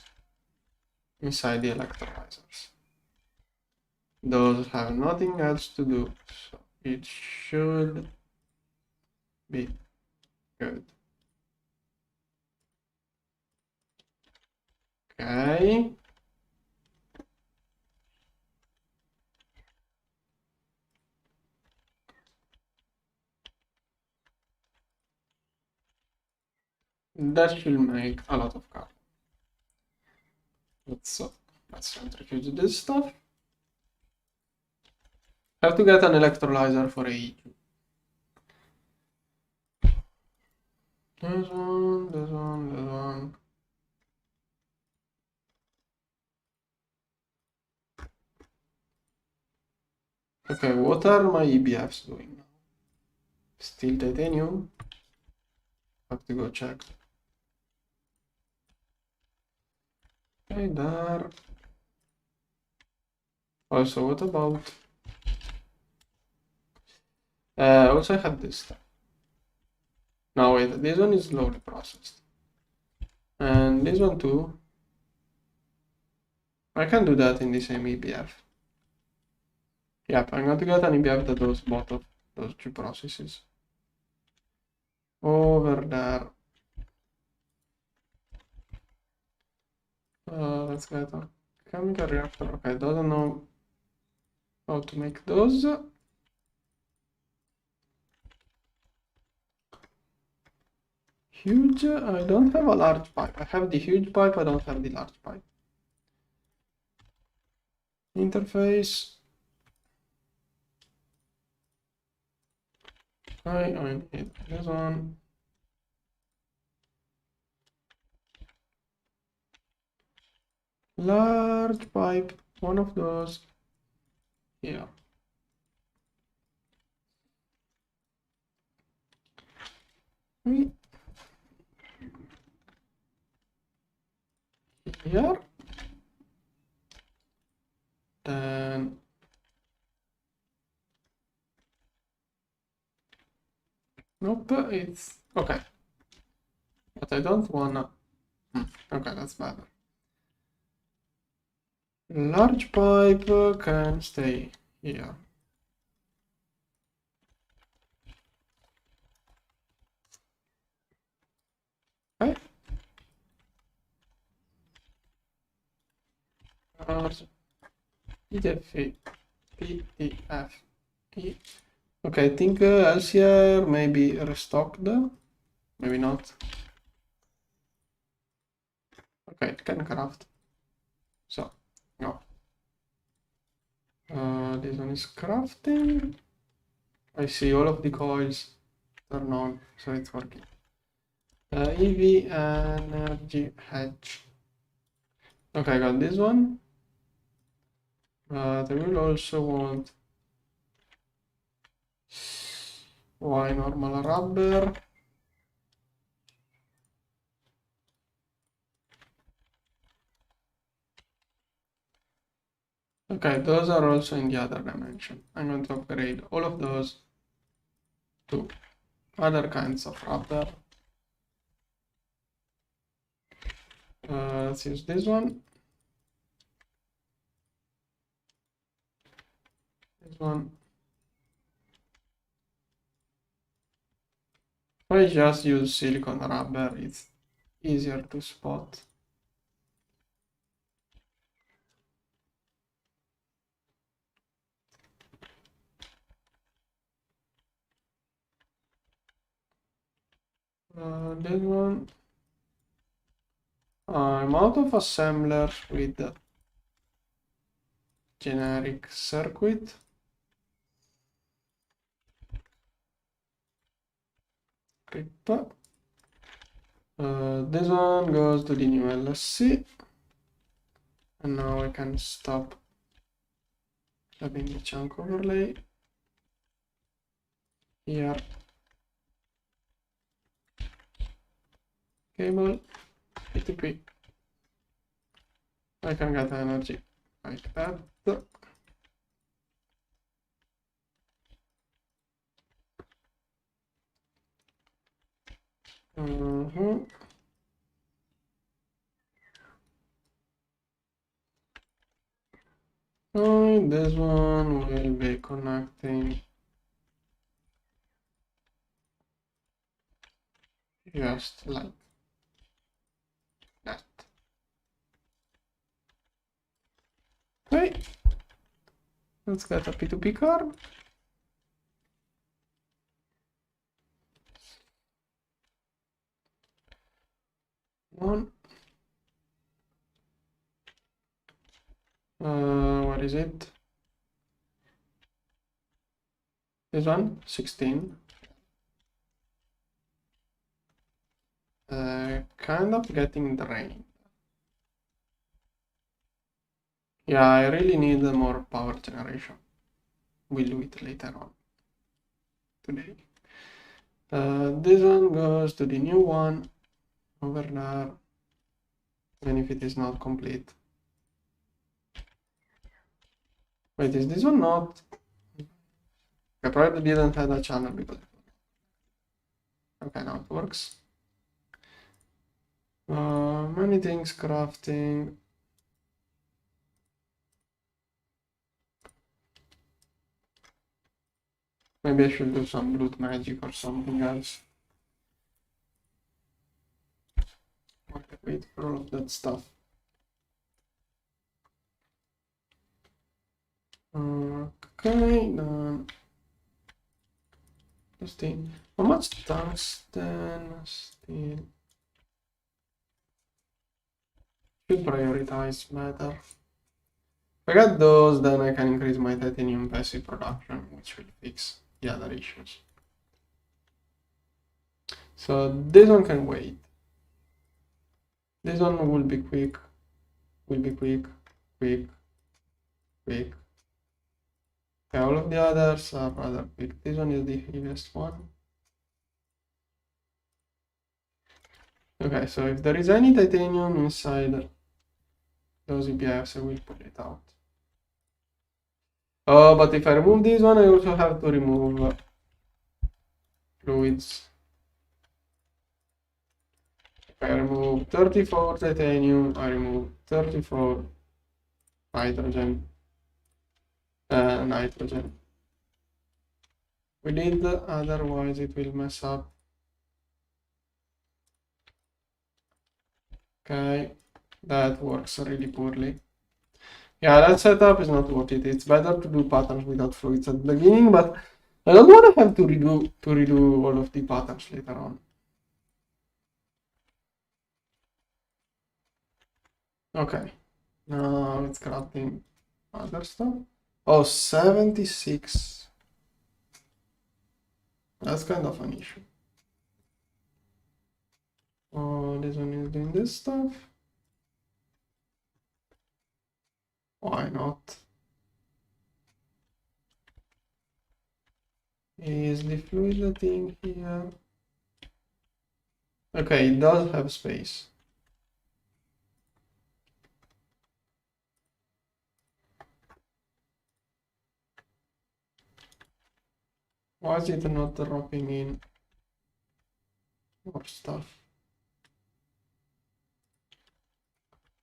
inside the electrolyzers. Those have nothing else to do, so it should be good. Okay. That should make a lot of carbon. Let's centrifuge this stuff. Have to get an electrolyzer for A2. This one. Okay, what are my EBFs doing now? Still titanium? Have to go check. Okay, there. Also, what about... also I have this stuff. No, wait, this one is slowly processed. And this one too. I can do that in the same EBF. Yep, I'm going to get an EBF that does both of those two processes. Over there. Let's get a chemical reactor. Okay, doesn't know how to make those. Huge, I don't have a large pipe. I have the huge pipe, I don't have the large pipe. Interface. I need this one. Large pipe, one of those. Here. Here. Then nope, it's okay. But I don't wanna. Okay, that's better. Large pipe can stay here. Okay. PDF. Okay, I think elsewhere maybe restocked. Maybe not. Okay, it can craft. So, no. This one is crafting. I see all of the coils turn on, so it's working. EV energy hedge. Okay, I got this one. I will also want why normal rubber. Okay, those are also in the other dimension. I'm going to upgrade all of those to other kinds of rubber. Let's use this one. This one. I just use silicone rubber, it's easier to spot. This one. I'm out of assemblers with the generic circuit. Clip. This one goes to the new LSC. And now I can stop having the chunk overlay. Here. Cable. P2P. I can get energy like that. And this one will be connecting just like that. Okay, let's get a P2P card. One. What is it? This one, 16. Kind of getting drained. Yeah, I really need more power generation. We'll do it later on today. This one goes to the new one over there, even if it is not complete. Wait, is this one not? I probably didn't have a channel because. Okay, now it works. Many things crafting. Maybe I should do some blood magic or something else. Wait for all of that stuff. Okay, then. Steel. How much tungsten? Steel. Should prioritize better. If I get those, then I can increase my titanium passive production, which will fix the other issues. So this one can wait. This one will be quick. Quick. Okay, all of the others are rather quick. This one is the heaviest one. Okay, so if there is any titanium inside those EPFs, I will pull it out. Oh, but if I remove this one, I also have to remove fluids. If I remove 34 titanium, I remove 34 nitrogen. We need, otherwise it will mess up. Okay, that works really poorly. Yeah, that setup is not worth it. It's better to do patterns without fluids at the beginning, but I don't want to have to redo all of the patterns later on. Okay, now it's crafting other stuff. Oh, 76. That's kind of an issue. Oh, this one is doing this stuff. Why not? Is the fluid a thing here? Okay, it does have space. Why is it not dropping in more stuff?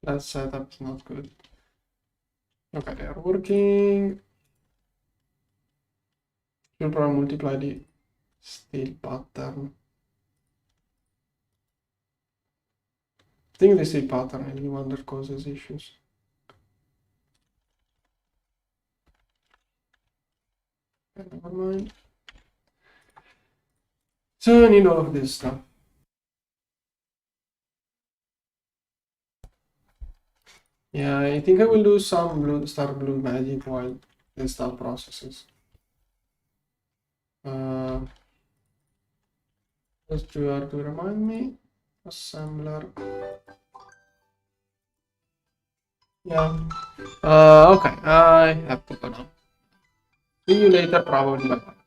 That setup is not good. Okay, they are working. Should probably multiply the steel pattern. I think the steel pattern is the one that causes issues. Okay, never mind. So I need all of this stuff. Yeah, I think I will do some start blue magic while this stuff processes. Just to remind me, assembler. Yeah. Okay, I have to go now. See you later, probably. Bye-bye.